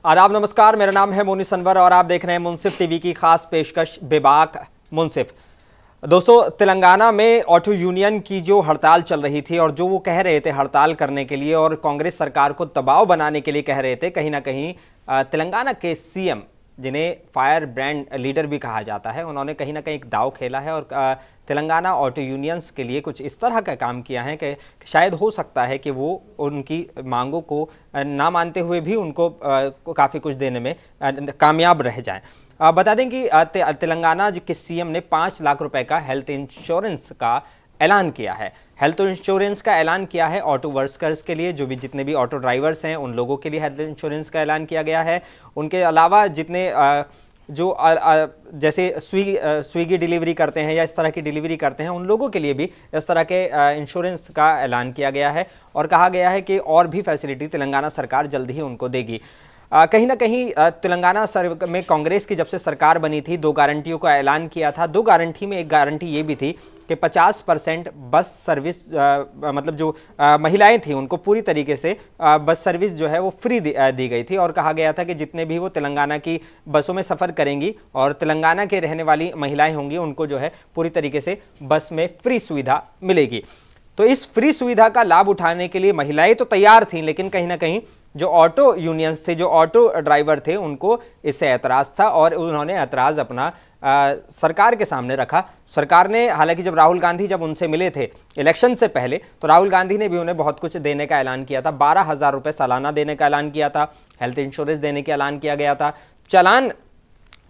आदाब नमस्कार, मेरा नाम है मोनी सनवर और आप देख रहे हैं मुंसिफ टीवी की खास पेशकश बेबाक मुंसिफ। दोस्तों, तेलंगाना में ऑटो यूनियन की जो हड़ताल चल रही थी और जो वो कह रहे थे हड़ताल करने के लिए और कांग्रेस सरकार को दबाव बनाने के लिए कह रहे थे, कहीं ना कहीं तेलंगाना के सीएम, जिन्हें फायर ब्रांड लीडर भी कहा जाता है, उन्होंने कहीं ना कहीं एक दाव खेला है और तेलंगाना ऑटो यूनियंस के लिए कुछ इस तरह का काम किया है कि शायद हो सकता है कि वो उनकी मांगों को ना मानते हुए भी उनको काफ़ी कुछ देने में कामयाब रह जाएं। बता दें कि तेलंगाना के सीएम ने 5 लाख रुपए का हेल्थ इंश्योरेंस का ऐलान किया है। हेल्थ इंश्योरेंस का ऐलान किया है ऑटो वर्कर्स के लिए, जो भी जितने भी ऑटो ड्राइवर्स हैं उन लोगों के लिए हेल्थ इंश्योरेंस का ऐलान किया गया है। उनके अलावा जितने जैसे स्विगी डिलीवरी करते हैं या इस तरह की डिलीवरी करते हैं, उन लोगों के लिए भी इस तरह के इंश्योरेंस का ऐलान किया गया है और कहा गया है कि और भी फैसिलिटी तेलंगाना सरकार जल्द ही उनको देगी। कहीं ना कहीं तेलंगाना में कांग्रेस की जब से सरकार बनी थी 2 गारंटियों का ऐलान किया था। 2 गारंटी में एक गारंटी ये भी थी कि 50% बस सर्विस, मतलब जो महिलाएं थी उनको पूरी तरीके से बस सर्विस जो है वो फ्री दी गई थी और कहा गया था कि जितने भी वो तेलंगाना की बसों में सफ़र करेंगी और तेलंगाना के रहने वाली महिलाएं होंगी, उनको जो है पूरी तरीके से बस में फ्री सुविधा मिलेगी। तो इस फ्री सुविधा का लाभ उठाने के लिए महिलाएं तो तैयार थीं, लेकिन कहीं ना कहीं जो ऑटो यूनियंस थे, जो ऑटो ड्राइवर थे, उनको इससे ऐतराज़ था और उन्होंने ऐतराज़ अपना सरकार के सामने रखा। सरकार ने, हालांकि जब राहुल गांधी जब उनसे मिले थे इलेक्शन से पहले, तो राहुल गांधी ने भी उन्हें बहुत कुछ देने का ऐलान किया था। 12,000 रुपये सालाना देने का ऐलान किया था, हेल्थ इंश्योरेंस देने का ऐलान किया गया था, चालान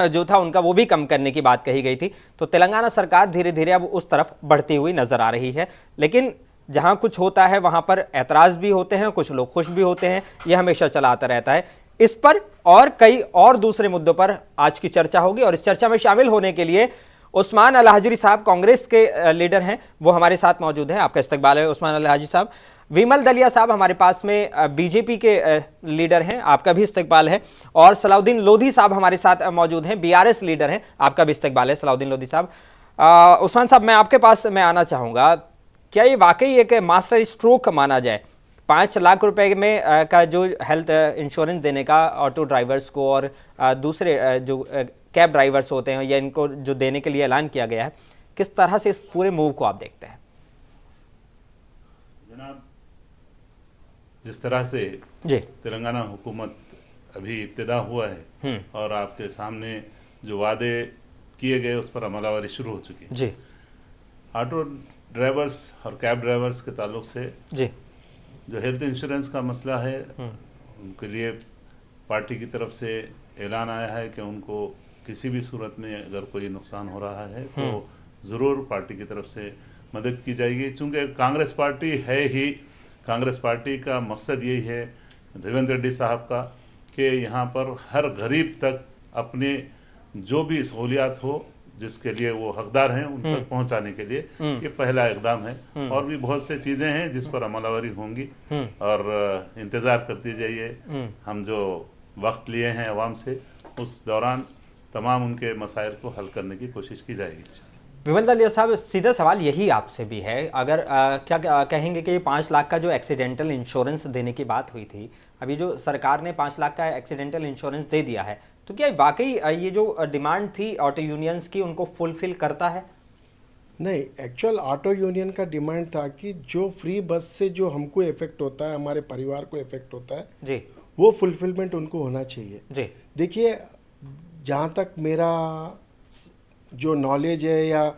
जो था उनका वो भी कम करने की बात कही गई थी। तो तेलंगाना सरकार धीरे धीरे अब उस तरफ बढ़ती हुई नजर आ रही है। लेकिन जहां कुछ होता है वहां पर ऐतराज भी होते हैं, कुछ लोग खुश भी होते हैं, यह हमेशा चला आता रहता है। इस पर और कई और दूसरे मुद्दों पर आज की चर्चा होगी और इस चर्चा में शामिल होने के लिए उस्मान अल हाजिरी साहब, कांग्रेस के लीडर हैं, वो हमारे साथ मौजूद हैं। आपका इस्तकबाल है उस्मान अल हाजिरी साहब। विमल दलिया साहब हमारे पास में बीजेपी के लीडर हैं, आपका भी इस्तकबाल है। और सलाउद्दीन लोधी साहब हमारे साथ मौजूद हैं, बीआरएस लीडर हैं, आपका भी इस्तकबाल है सलाउद्दीन लोधी साहब। उस्मान साहब, मैं आपके पास मैं आना चाहूँगा, क्या ये वाकई एक मास्टर स्ट्रोक माना जाए 5 लाख रुपए में का जो हेल्थ इंश्योरेंस देने का ऑटो ड्राइवर्स को और दूसरे जो कैब ड्राइवर्स होते हैं या इनको जो देने के लिए ऐलान किया गया है, किस तरह से इस पूरे मूव को आप देखते हैं? जनाब, जिस तरह से जी तेलंगाना हुकूमत अभी इब्तिदा हुआ है और आपके सामने जो वादे किए गए उस पर अमलावरी शुरू हो चुकी है। जी, ऑटो ड्राइवर्स और कैब ड्राइवर्स के ताल्लुक से जी, जो हेल्थ इंश्योरेंस का मसला है, उनके लिए पार्टी की तरफ से ऐलान आया है कि उनको किसी भी सूरत में अगर कोई नुकसान हो रहा है तो ज़रूर पार्टी की तरफ से मदद की जाएगी। चूँकि कांग्रेस पार्टी है ही, कांग्रेस पार्टी का मकसद यही है रेवंत रेड्डी साहब का कि यहाँ पर हर गरीब तक अपने जो भी सहूलियात हो जिसके लिए वो हकदार हैं उन तक पहुंचाने के लिए ये पहला इकदाम है। और भी बहुत से चीज़ें हैं जिस पर अमलावरी होंगी और इंतज़ार करती जाइए। हम जो वक्त लिए हैं अवाम से, उस दौरान तमाम उनके मसाइल को हल करने की कोशिश की जाएगी। विमल दलिया साहब, सीधा सवाल यही आपसे भी है, अगर क्या कहेंगे कि 5 लाख का जो एक्सीडेंटल इंश्योरेंस देने की बात हुई थी, अभी जो सरकार ने 5 लाख का एक्सीडेंटल इंश्योरेंस दे दिया है, तो क्या वाकई ये जो डिमांड थी ऑटो यूनियंस की उनको फुलफिल करता है? नहीं, एक्चुअल ऑटो यूनियन का डिमांड था कि जो फ्री बस से जो हमको इफेक्ट होता है, हमारे परिवार को इफेक्ट होता है जी, वो फुलफिलमेंट उनको होना चाहिए। जी, देखिए, जहाँ तक मेरा जो नॉलेज है या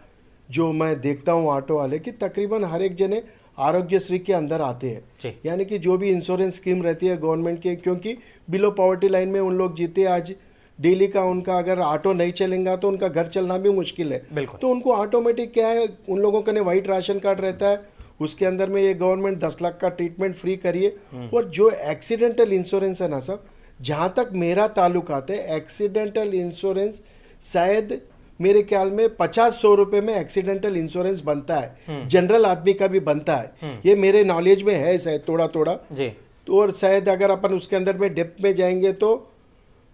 जो मैं देखता हूँ ऑटो वाले की, तकरीबन हर एक जने आरोग्यश्री के अंदर आते हैं। यानी कि जो भी इंश्योरेंस स्कीम रहती है गवर्नमेंट के, क्योंकि बिलो पॉवर्टी लाइन में उन लोग जीते, आज डेली का उनका अगर ऑटो नहीं चलेगा तो उनका घर चलना भी मुश्किल है। तो उनको ऑटोमेटिक क्या है, उन लोगों का वाइट राशन कार्ड रहता है, उसके अंदर में ये गवर्नमेंट 10 लाख का ट्रीटमेंट फ्री करिए। और जो एक्सीडेंटल इंश्योरेंस है ना सब, जहाँ तक मेरा ताल्लुक आता है, एक्सीडेंटल इंश्योरेंस शायद मेरे ख्याल में 50-100 रुपए में एक्सीडेंटल इंश्योरेंस बनता है, जनरल आदमी का भी बनता है। ये मेरे नॉलेज में है शायद थोड़ा थोड़ा जी। तो और शायद अगर अपन उसके अंदर में डेप्थ में जाएंगे तो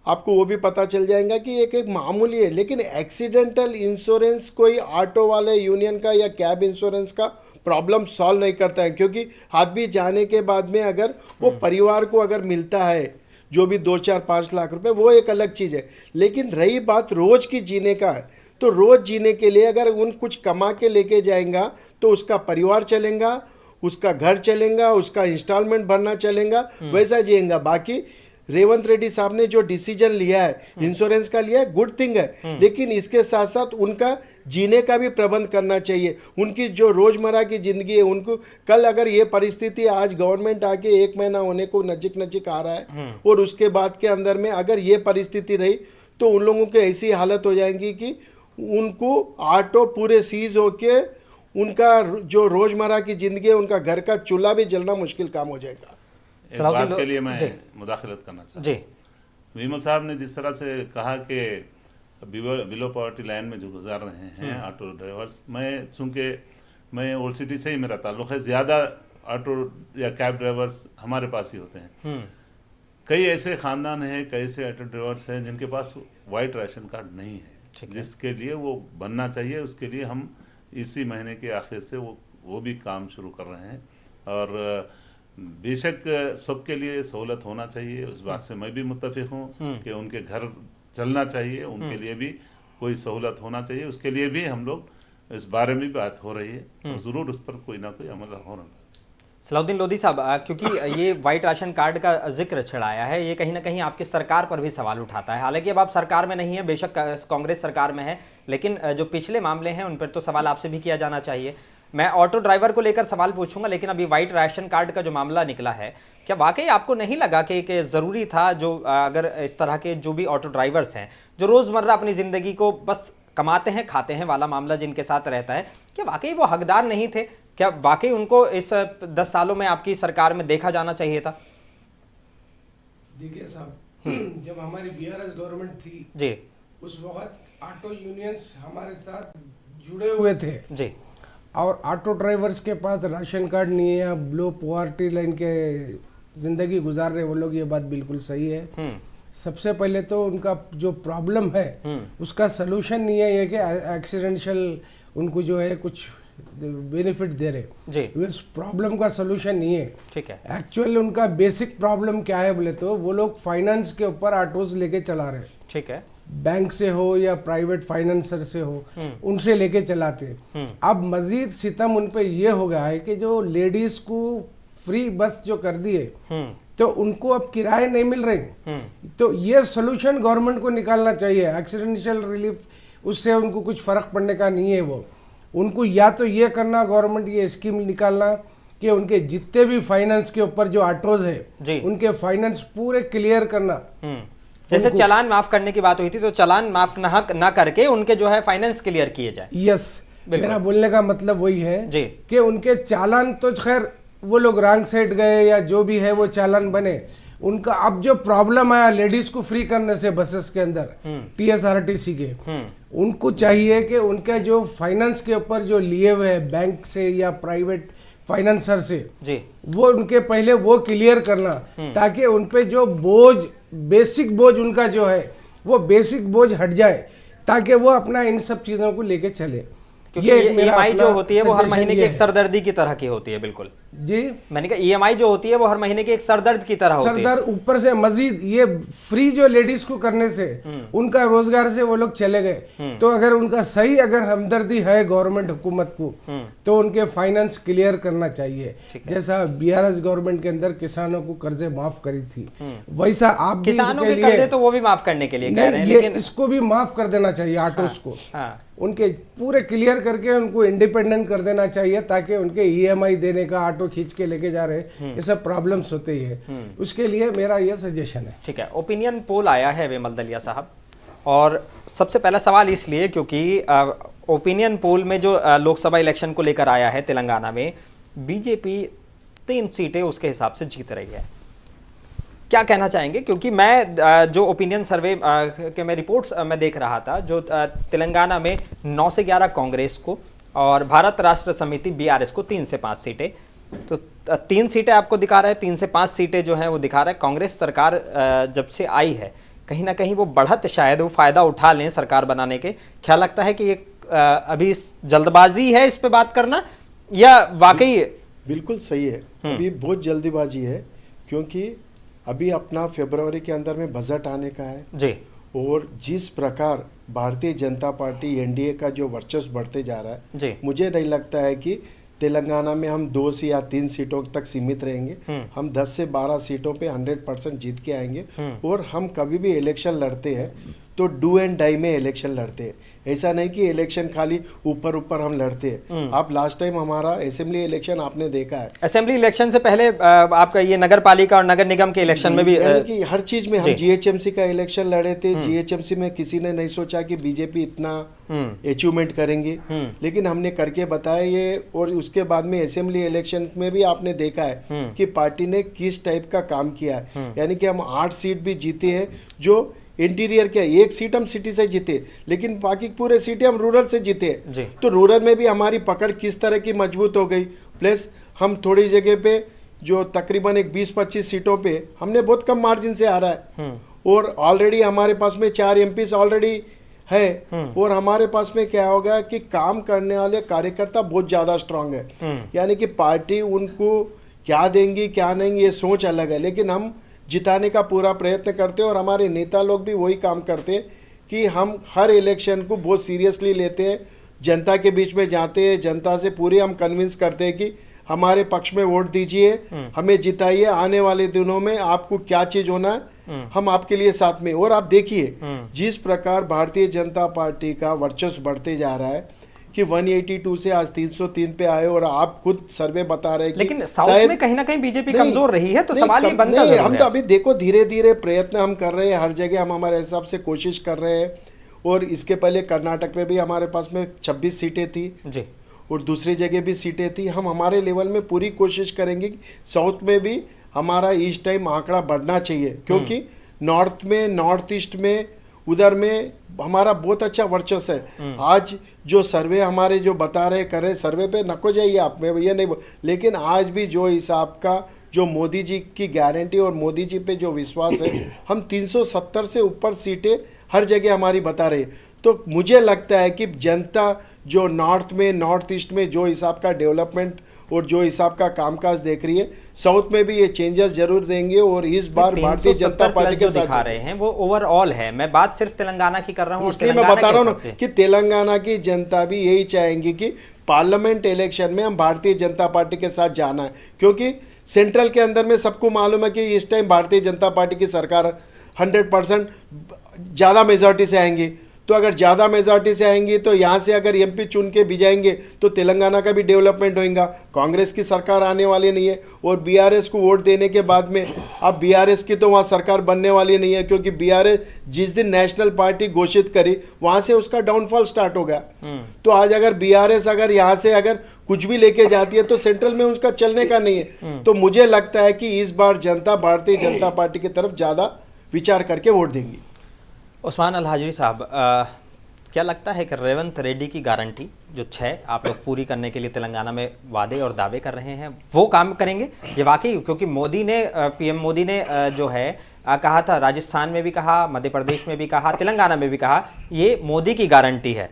आपको वो भी पता चल जाएगा कि एक मामूली है। लेकिन एक्सीडेंटल इंश्योरेंस कोई ऑटो वाले यूनियन का या कैब इंश्योरेंस का प्रॉब्लम सॉल्व नहीं करता है, क्योंकि आदमी जाने के बाद में अगर वो परिवार को अगर मिलता है जो भी 2-4-5 लाख रुपए, वो एक अलग चीज़ है। लेकिन रही बात रोज की जीने का है, तो रोज जीने के लिए अगर उन कुछ कमा के लेके जाएगा तो उसका परिवार चलेगा, उसका घर चलेगा, उसका इंस्टॉलमेंट भरना चलेगा, वैसा जिएगा। बाकी रेवंत रेड्डी साहब ने जो डिसीजन लिया है इंश्योरेंस का लिया है, गुड थिंग है, लेकिन इसके साथ साथ उनका जीने का भी प्रबंध करना चाहिए। उनकी जो रोजमर्रा की जिंदगी है, उनको कल अगर ये परिस्थिति आज गवर्नमेंट आके 1 महीना होने को नजदीक आ रहा है और उसके बाद के अंदर में अगर ये परिस्थिति रही तो उन लोगों की ऐसी हालत हो जाएगी कि उनको ऑटो पूरे सीज होके उनका जो रोजमर्रा की जिंदगी है, उनका घर का चूल्हा भी जलना मुश्किल काम हो जाएगा। एक बात के लिए मैं मुदाखलत करना चाहता जी। हूँ। विमल साहब ने जिस तरह से कहा कि बिलो पॉवर्टी लाइन में जो गुजार रहे हैं ऑटो ड्राइवर्स, मैं चूँकि मैं ओल्ड सिटी से ही मेरा ताल्लुक़ है, ज़्यादा ऑटो या कैब ड्राइवर्स हमारे पास ही होते हैं। कई ऐसे ख़ानदान हैं, कई ऐसे ऑटो ड्राइवर्स हैं जिनके पास वाइट राशन कार्ड नहीं है, जिसके लिए वो बनना चाहिए। उसके लिए हम इसी महीने के आखिर से वो भी काम शुरू कर रहे हैं। और बेशक सबके लिए सहूलत होना चाहिए, उस बात से मैं भी मुत्तफिक हूँ कि उनके घर चलना चाहिए, उनके लिए भी कोई सहूलत होना चाहिए। उसके लिए भी हम लोग इस बारे में बात हो रही है और ज़रूर उस पर कोई ना कोई अमल होना। सलाउद्दीन लोधी साहब, क्योंकि ये वाइट राशन कार्ड का जिक्र छड़ाया है, ये कहीं ना कहीं आपकी सरकार पर भी सवाल उठाता है। हालांकि अब आप सरकार में नहीं है, बेशक कांग्रेस सरकार में है, लेकिन जो पिछले मामले हैं उन पर तो सवाल आपसे भी किया जाना चाहिए। मैं ऑटो ड्राइवर को लेकर सवाल पूछूंगा, लेकिन अभी वाइट राशन कार्ड का जो मामला निकला है, क्या वाकई आपको नहीं लगा कि ज़रूरी था, जो अगर इस तरह के जो भी ऑटो ड्राइवर्स हैं जो रोज़मर्रा अपनी ज़िंदगी को बस कमाते हैं खाते हैं वाला मामला जिनके साथ रहता है, क्या वाकई वो हकदार नहीं थे? क्या वाकई उनको इस 10 सालों में आपकी सरकार में देखा जाना चाहिए था? देखिए साहब, जब हमारी बीआरएस गवर्नमेंट थी जी, उस वक्त ऑटो यूनियंस हमारे साथ जुड़े हुए थे जी, और ऑटो ड्राइवर्स के पास राशन कार्ड नहीं है या लो पॉवर्टी लाइन के जिंदगी गुजार रहे वो लोग, ये बात बिल्कुल सही है। सबसे पहले तो उनका जो प्रॉब्लम है उसका सलूशन नहीं है ये कि एक्सीडेंशियल उनको जो है कुछ बेनिफिट दे रहे जी, उस प्रॉब्लम का सलूशन नहीं है। ठीक है। एक्चुअली उनका बेसिक प्रॉब्लम क्या है बोले तो वो लोग फाइनेंस के ऊपर ऑटोज लेके चला रहे, ठीक है, बैंक से हो या प्राइवेट फाइनेंसर से हो, उनसे लेके चलाते। अब मजीद सितम उन पे ये हो गया है कि जो लेडीज को फ्री बस जो कर दिए तो उनको अब किराए नहीं मिल रहे, तो ये सोल्यूशन गवर्नमेंट को निकालना चाहिए। एक्सीडेंशियल रिलीफ उससे उनको कुछ फर्क पड़ने का नहीं है। वो उनको या तो ये करना, गवर्नमेंट ये स्कीम निकालना कि उनके जितने भी फाइनेंस के ऊपर जो ऑटोज है उनके फाइनेंस पूरे क्लियर करना। जैसे चालान माफ करने की बात हुई थी, तो चालान माफ ना करके उनके जो है फाइनेंस क्लियर किए जाए। यस, मेरा बोलने का मतलब वही है जी कि उनके चालान तो खैर वो लोग रॉन्ग साइड गए या जो भी है वो चालान बने, उनका अब जो प्रॉब्लम आया लेडीज को फ्री करने से बसेस के अंदर टीएसआरटीसी के, उनको चाहिए कि उनके जो फाइनेंस के ऊपर जो लिए हुए हैं बैंक से या प्राइवेट फाइनेंसर से जी, वो उनके पहले वो क्लियर करना, ताकि उनपे जो बोझ बेसिक बोझ उनका जो है वो बेसिक बोझ हट जाए, ताकि वो अपना इन सब चीजों को लेके चले। क्योंकि ईएमआई जो होती है वो हर महीने की एक सरदर्दी की तरह की होती है। बिल्कुल जी, मैंने कहा ईएमआई जो होती है वो हर महीने की एक सरदर्द की तरह होती है। सरदर्द ऊपर से मजीद ये फ्री जो लेडीज को करने से उनका रोजगार से वो लोग चले गए। तो अगर उनका सही अगर हमदर्दी है गवर्नमेंट हुकूमत को तो उनके फाइनेंस क्लियर करना चाहिए। जैसा बीआरएस गवर्नमेंट के अंदर किसानों को कर्जे माफ करी थी, वैसा आप किसानों के कर्जे तो वो भी माफ करने के लिए कह रहे हैं, लेकिन इसको भी माफ कर देना चाहिए ऑटोस को। उनके पूरे क्लियर करके उनको इंडिपेंडेंट कर देना चाहिए, ताकि उनके ईएमआई देने का ऑटो खींच के लेके जा रहे ये सब प्रॉब्लम्स होते ही है। उसके लिए मेरा ये सजेशन है। ठीक है, ओपिनियन पोल आया है विमल दलिया साहब, और सबसे पहला सवाल इसलिए क्योंकि ओपिनियन पोल में जो लोकसभा इलेक्शन को लेकर आया है तेलंगाना में, बीजेपी 3 सीटें उसके हिसाब से जीत रही है। क्या कहना चाहेंगे? क्योंकि मैं जो ओपिनियन सर्वे के मैं रिपोर्ट्स मैं देख रहा था, जो तेलंगाना में 9 से 11 कांग्रेस को और भारत राष्ट्र समिति बीआरएस को 3 से 5 सीटें, तो 3 सीटें आपको दिखा रहा है, 3 से 5 सीटें जो हैं वो दिखा रहा है। कांग्रेस सरकार जब से आई है कहीं ना कहीं वो बढ़त शायद वो फ़ायदा उठा लें सरकार बनाने के। क्या लगता है कि ये अभी जल्दबाजी है इस पे बात करना, या वाकई? बिल्कुल सही है, अभी बहुत जल्दीबाजी है, क्योंकि अभी अपना फरवरी के अंदर में बजट आने का है जी। और जिस प्रकार भारतीय जनता पार्टी एनडीए का जो वर्चस्व बढ़ते जा रहा है जी। मुझे नहीं लगता है कि तेलंगाना में हम 2 से या 3 सीटों तक सीमित रहेंगे। हम 10 से 12 सीटों पे 100% जीत के आएंगे। और हम कभी भी इलेक्शन लड़ते हैं तो डू एंड डाई में इलेक्शन लड़ते हैं, ऐसा नहीं कि इलेक्शन खाली ऊपर ऊपर हम लड़ते हैं। आप लास्ट टाइम हमारा असेंबली इलेक्शन आपने देखा है, असेंबली इलेक्शन से पहले आपका ये नगर पालिका और नगर निगम के इलेक्शन में भी यानी कि हर चीज में हम जीएचएमसी का इलेक्शन लड़े थे। जीएचएमसी में किसी ने नहीं सोचा कि बीजेपी इतना अचीवमेंट करेंगे, लेकिन हमने करके बताया ये। और उसके बाद में असेंबली इलेक्शन में भी आपने देखा है कि पार्टी ने किस टाइप का काम किया है। यानी कि हम 8 सीट भी जीते हैं जो इंटीरियर के, 1 सीट हम सिटी से जीते लेकिन बाकी पूरे सीटें हम रूरल से जीते। तो रूरल में भी हमारी पकड़ किस तरह की मजबूत हो गई। प्लस हम थोड़ी जगह पे जो तकरीबन एक 20-25 सीटों पे हमने बहुत कम मार्जिन से आ रहा है। और ऑलरेडी हमारे पास में 4 एमपीस ऑलरेडी है। और हमारे पास में क्या होगा कि काम करने वाले कार्यकर्ता बहुत ज्यादा स्ट्रांग है। यानी कि पार्टी उनको क्या देंगी क्या नहीं ये सोच अलग है, लेकिन हम जिताने का पूरा प्रयत्न करते हैं। और हमारे नेता लोग भी वही काम करते हैं कि हम हर इलेक्शन को बहुत सीरियसली लेते हैं, जनता के बीच में जाते हैं, जनता से पूरी हम कन्विंस करते हैं कि हमारे पक्ष में वोट दीजिए, हमें जिताइए, आने वाले दिनों में आपको क्या चीज होना है हम आपके लिए साथ में। और आप देखिए जिस प्रकार भारतीय जनता पार्टी का वर्चस्व बढ़ते जा रहा है कि 182 से आज 303 पे आए। और आप खुद सर्वे बता रहे हैं कि लेकिन साउथ में कहीं ना कहीं बीजेपी कमजोर रही है, तो सवाल ये बनता है। हम तो अभी देखो धीरे धीरे प्रयत्न हम कर रहे हैं, हर जगह हम हमारे हिसाब से कोशिश कर रहे हैं। और इसके पहले कर्नाटक में भी हमारे पास में 26 सीटें थी जी, और दूसरी जगह भी सीटें थी। हम हमारे लेवल में पूरी कोशिश करेंगे कि साउथ में भी हमारा इस टाइम आंकड़ा बढ़ना चाहिए, क्योंकि नॉर्थ में, नॉर्थ ईस्ट में, उधर में हमारा बहुत अच्छा वर्चस्व है। आज जो सर्वे हमारे जो बता रहे कर रहे, सर्वे पे नको जाइए आप, मैं ये नहीं लेकिन आज भी जो हिसाब का जो मोदी जी की गारंटी और मोदी जी पे जो विश्वास है, हम 370 से ऊपर सीटें हर जगह हमारी बता रही है। तो मुझे लगता है कि जनता जो नॉर्थ में, नॉर्थ ईस्ट में जो हिसाब का डेवलपमेंट और जो हिसाब का कामकाज देख रही है, साउथ में भी ये चेंजेस जरूर देंगे। और इस बार भारतीय जनता पार्टी के साथ दिखा रहे हैं वो ओवरऑल है। मैं बात सिर्फ तेलंगाना की कर रहा हूं, इसलिए मैं बता रहा हूं ना कि तेलंगाना की जनता भी यही चाहेंगी कि पार्लियामेंट इलेक्शन में हम भारतीय जनता पार्टी के साथ जाना है, क्योंकि सेंट्रल के अंदर में सबको मालूम है कि इस टाइम भारतीय जनता पार्टी की सरकार 100% ज्यादा मेजॉरिटी से आएंगी। तो अगर ज़्यादा मेजॉरिटी से आएंगी तो यहाँ से अगर एमपी चुन के भी जाएंगे तो तेलंगाना का भी डेवलपमेंट होगा। कांग्रेस की सरकार आने वाली नहीं है। और बीआरएस को वोट देने के बाद में अब बीआरएस की तो वहाँ सरकार बनने वाली नहीं है, क्योंकि बीआरएस जिस दिन नेशनल पार्टी घोषित करी वहाँ से उसका डाउनफॉल स्टार्ट हो गया। तो आज अगर बीआरएस अगर यहाँ से अगर कुछ भी लेके जाती है तो सेंट्रल में उसका चलने का नहीं है। तो मुझे लगता है कि इस बार जनता भारतीय जनता पार्टी की तरफ ज़्यादा विचार करके वोट देंगी। उस्मान अल हाजरी साहब, क्या लगता है कि रेवंत रेड्डी की गारंटी जो 6 आप लोग पूरी करने के लिए तेलंगाना में वादे और दावे कर रहे हैं वो काम करेंगे ये वाकई? क्योंकि मोदी ने, पीएम मोदी ने जो है कहा था, राजस्थान में भी कहा, मध्य प्रदेश में भी कहा, तेलंगाना में भी कहा, ये मोदी की गारंटी है।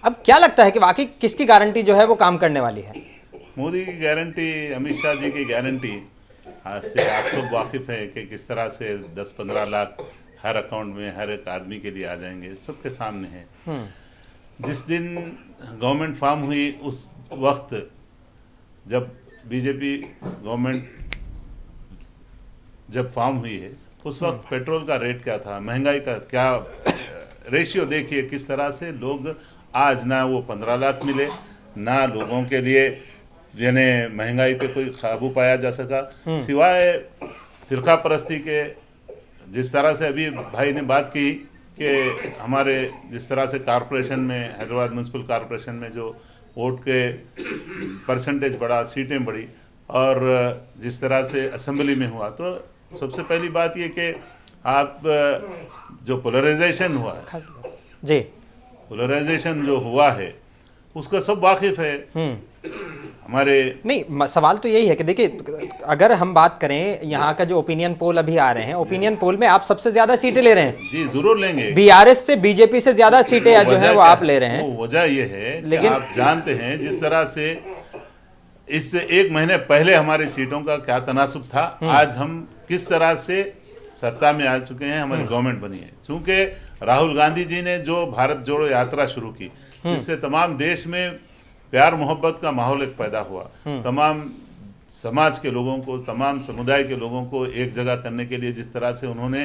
अब क्या लगता है कि वाकई किसकी गारंटी जो है वो काम करने वाली है? मोदी की गारंटी, अमित शाह जी की गारंटी से आप सब वाकिफ है कि किस तरह से 10-15 लाख हर अकाउंट में हर एक आदमी के लिए आ जाएंगे, सबके सामने है। जिस दिन गवर्नमेंट फॉर्म हुई उस वक्त जब बीजेपी गवर्नमेंट जब फॉर्म हुई है उस वक्त पेट्रोल का रेट क्या था, महंगाई का क्या रेशियो देखिए किस तरह से लोग आज ना वो 15 लाख मिले, ना लोगों के लिए यानी महंगाई पे कोई काबू पाया जा सका, सिवाय फिरका परस्ती के। जिस तरह से अभी भाई ने बात की कि हमारे जिस तरह से कॉरपोरेशन में, हैदराबाद म्यूनसिपल कॉरपोरेशन में जो वोट के परसेंटेज बढ़ा, सीटें बढ़ी, और जिस तरह से असेंबली में हुआ, तो सबसे पहली बात ये कि आप जो पोलराइजेशन हुआ है जी, पोलराइजेशन जो हुआ है उसका सब वाकिफ है। हमारे नहीं, सवाल तो यही है कि देखिए, अगर हम बात करें यहाँ का जो ओपिनियन पोल अभी आ रहे हैं, ओपिनियन पोल में आप सबसे ज्यादा सीटें ले रहे हैं। जी जरूर लेंगे। बीआरएस से बीजेपी से ज्यादा सीटें जो है वो आप ले रहे हैं। वजह ये है, लेकिन आप जानते हैं जिस तरह से इससे 1 महीने पहले हमारी सीटों का क्या तनासुब था, आज हम किस तरह से सत्ता में आ चुके हैं, हमारी गवर्नमेंट बनी है। क्योंकि राहुल गांधी जी ने जो भारत जोड़ो यात्रा शुरू की, जिससे तमाम देश में प्यार मोहब्बत का माहौल एक पैदा हुआ, तमाम समाज के लोगों को, तमाम समुदाय के लोगों को एक जगह करने के लिए जिस तरह से उन्होंने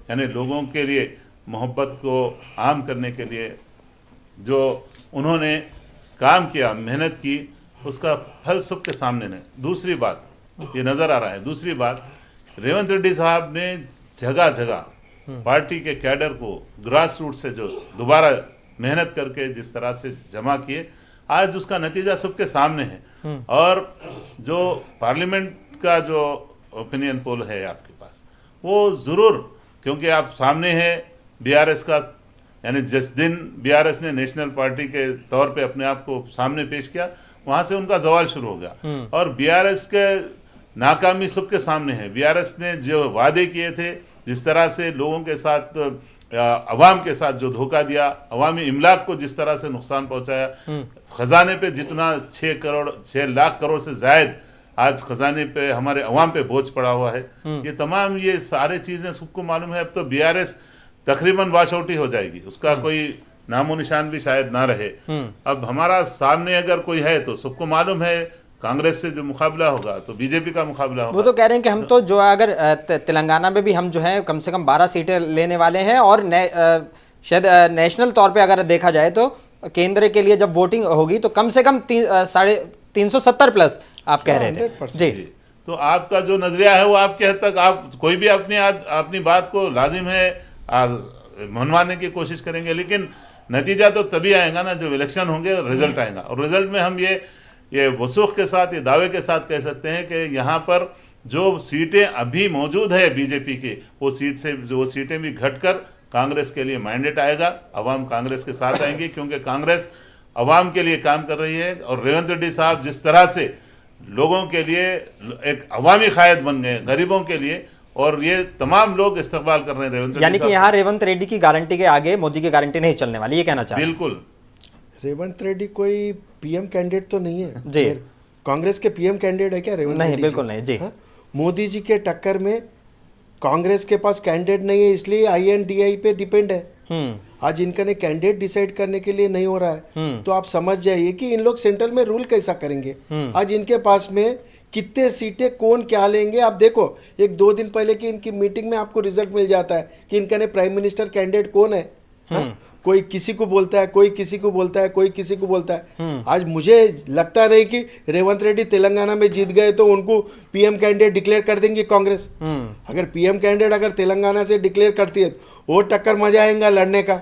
यानी लोगों के लिए मोहब्बत को आम करने के लिए जो उन्होंने काम किया, मेहनत की, उसका फल सबके सामने है। दूसरी बात ये नज़र आ रहा है। दूसरी बात, रेवंत रेड्डी साहब ने जगह जगह पार्टी के कैडर को ग्रास रूट से जो दोबारा मेहनत करके जिस तरह से जमा किए, आज उसका नतीजा सबके सामने है। और जो पार्लियामेंट का जो ओपिनियन पोल है आपके पास, वो ज़रूर, क्योंकि आप सामने है बीआरएस का, यानी जिस दिन बीआरएस ने नेशनल पार्टी के तौर पे अपने आप को सामने पेश किया, वहां से उनका सवाल शुरू हो गया। और बीआरएस के नाकामी सबके सामने है। बीआरएस ने जो वादे किए थे, जिस तरह से लोगों के साथ, अवाम के साथ जो धोखा दिया, अवामी इमलाक को जिस तरह से नुकसान पहुंचाया, खजाने पे जितना 6 लाख करोड़ से जायद आज खजाने पे हमारे अवाम पे बोझ पड़ा हुआ है, ये तमाम ये सारे चीजें सबको मालूम है। अब तो बीआरएस तकरीबन वॉश आउट ही हो जाएगी, उसका कोई नामो निशान भी शायद ना रहे। अब हमारा सामने अगर कोई है तो सबको मालूम है, कांग्रेस से जो मुकाबला होगा तो बीजेपी का मुकाबला होगा। वो तो कह रहे हैं कि हम तो जो अगर तेलंगाना में भी हम जो है कम से कम 12 सीटें लेने वाले हैं, और शायद नेशनल तौर पे अगर देखा जाए तो केंद्र के लिए जब वोटिंग होगी तो कम से कम 370 प्लस आप कह रहे थे जी। तो आपका जो नजरिया है वो आपके हद तक, आप कोई भी अपनी बात को लाजिम है मनवाने की कोशिश करेंगे, लेकिन नतीजा तो तभी आएगा ना जब इलेक्शन होंगे और रिजल्ट आएगा। और रिजल्ट में हम ये वसूख के साथ, ये दावे के साथ कह सकते हैं कि यहाँ पर जो सीटें अभी मौजूद है बीजेपी की, वो सीटें भी घटकर कांग्रेस के लिए मैंडेट आएगा। अवाम कांग्रेस के साथ आएंगी, क्योंकि कांग्रेस अवाम के लिए काम कर रही है। और रेवंत रेड्डी साहब जिस तरह से लोगों के लिए एक अवामी कायद बन गए, गरीबों के लिए, और ये तमाम लोग इस्तकबाल कर रहे हैं रेवंत रेड्डी। यानी कि यहाँ रेवंत रेड्डी की गारंटी के आगे मोदी की गारंटी नहीं चलने वाली, ये कहना चाहते हैं? बिल्कुल। रेवंत रेड्डी कोई पीएम कैंडिडेट तो नहीं है जी। कांग्रेस के पीएम कैंडिडेट है क्या रेवंत रेड्डी? नहीं, बिल्कुल नहीं जी। मोदी जी के टक्कर में कांग्रेस के पास कैंडिडेट नहीं है, इसलिए INDI पे डिपेंड है। आज इनका ने कैंडिडेट डिसाइड करने के लिए नहीं हो रहा है, तो आप समझ जाइए कि इन लोग सेंट्रल में रूल कैसा करेंगे। आज इनके पास में कितने सीटें कौन क्या लेंगे, आप देखो 1-2 दिन पहले की इनकी मीटिंग में आपको रिजल्ट मिल जाता है कि इनका ने प्राइम मिनिस्टर कैंडिडेट कौन है। कोई किसी को बोलता है, कोई किसी को बोलता है, कोई किसी को बोलता है। आज मुझे लगता नहीं कि रेवंत रेड्डी तेलंगाना में जीत गए तो उनको पीएम कैंडिडेट डिक्लेयर कर देंगे कांग्रेस। अगर पीएम कैंडिडेट अगर तेलंगाना से डिक्लेयर करती है वो टक्कर मजा आएगा लड़ने का।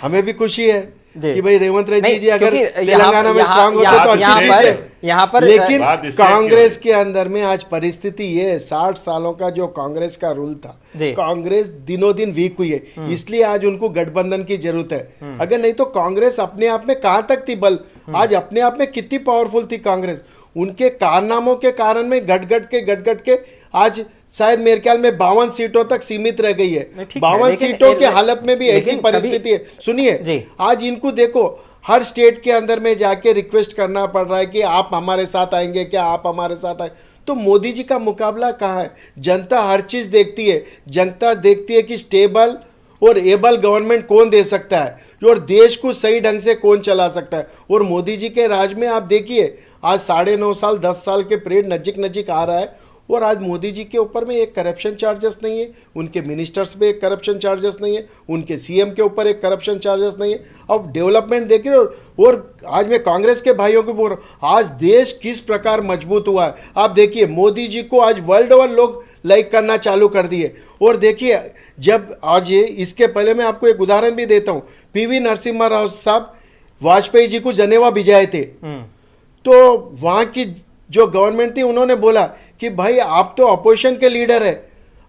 हमें भी खुशी है कि भाई रेवंत रेड्डी जी अगर तेलंगाना में स्ट्रांग होते तो अच्छी चीज है। यहाँ पर लेकिन कांग्रेस के अंदर में आज परिस्थिति ये है, 60 सालों का जो कांग्रेस का रूल था, कांग्रेस दिनों दिन वीक हुई है, इसलिए आज उनको गठबंधन की जरूरत है। अगर नहीं तो कांग्रेस अपने आप में कहां तक थी बल, आज अपने आप में कितनी पावरफुल थी कांग्रेस। उनके कारनामों के कारण में घट घट के आज शायद मेरे ख्याल में 52 सीटों तक सीमित रह गई है। 52 सीटों के हालत में भी ऐसी परिस्थिति है। सुनिए, आज इनको देखो हर स्टेट के अंदर में जाके रिक्वेस्ट करना पड़ रहा है कि आप हमारे साथ आएंगे क्या, आप हमारे साथ आए। तो मोदी जी का मुकाबला कहाँ है? जनता हर चीज देखती है, जनता देखती है कि स्टेबल और एबल गवर्नमेंट कौन दे सकता है और देश को सही ढंग से कौन चला सकता है। और मोदी जी के राज में आप देखिए आज 9.5 साल 10 साल के पीरियड नजदीक आ रहा है, और आज मोदी जी के ऊपर में एक करप्शन चार्जेस नहीं है, उनके मिनिस्टर्स पे एक करप्शन चार्जेस नहीं है, उनके सीएम के ऊपर एक करप्शन चार्जेस नहीं है। अब डेवलपमेंट देखिए, और आज मैं कांग्रेस के भाइयों को बोल रहा हूँ, आज देश किस प्रकार मजबूत हुआ है। आप देखिए मोदी जी को आज वर्ल्ड ओवर लोग लाइक करना चालू कर दिए। और देखिए जब आज इसके पहले मैं आपको एक उदाहरण भी देता हूँ, PV नरसिम्हा राव साहब वाजपेयी जी को जनेवा भिजाए थे, तो वहाँ की जो गवर्नमेंट थी उन्होंने बोला कि भाई आप तो अपोजिशन के लीडर है,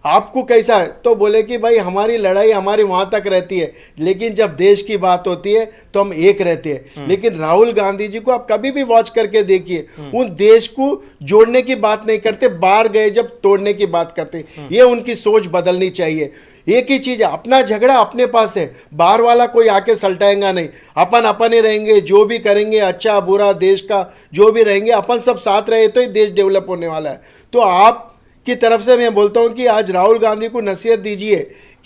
आपको कैसा है? तो बोले कि भाई हमारी लड़ाई हमारी वहां तक रहती है, लेकिन जब देश की बात होती है तो हम एक रहते हैं। लेकिन राहुल गांधी जी को आप कभी भी वॉच करके देखिए, उन देश को जोड़ने की बात नहीं करते, बाहर गए जब तोड़ने की बात करते। ये उनकी सोच बदलनी चाहिए। एक ही चीज है, अपना झगड़ा अपने पास है, बाहर वाला कोई आके सलटाएगा नहीं, अपन अपन ही रहेंगे, जो भी करेंगे अच्छा बुरा देश का जो भी रहेंगे अपन सब साथ रहे तो ही देश डेवलप होने वाला है। तो आप की तरफ से मैं बोलता हूं कि आज राहुल गांधी को नसीहत दीजिए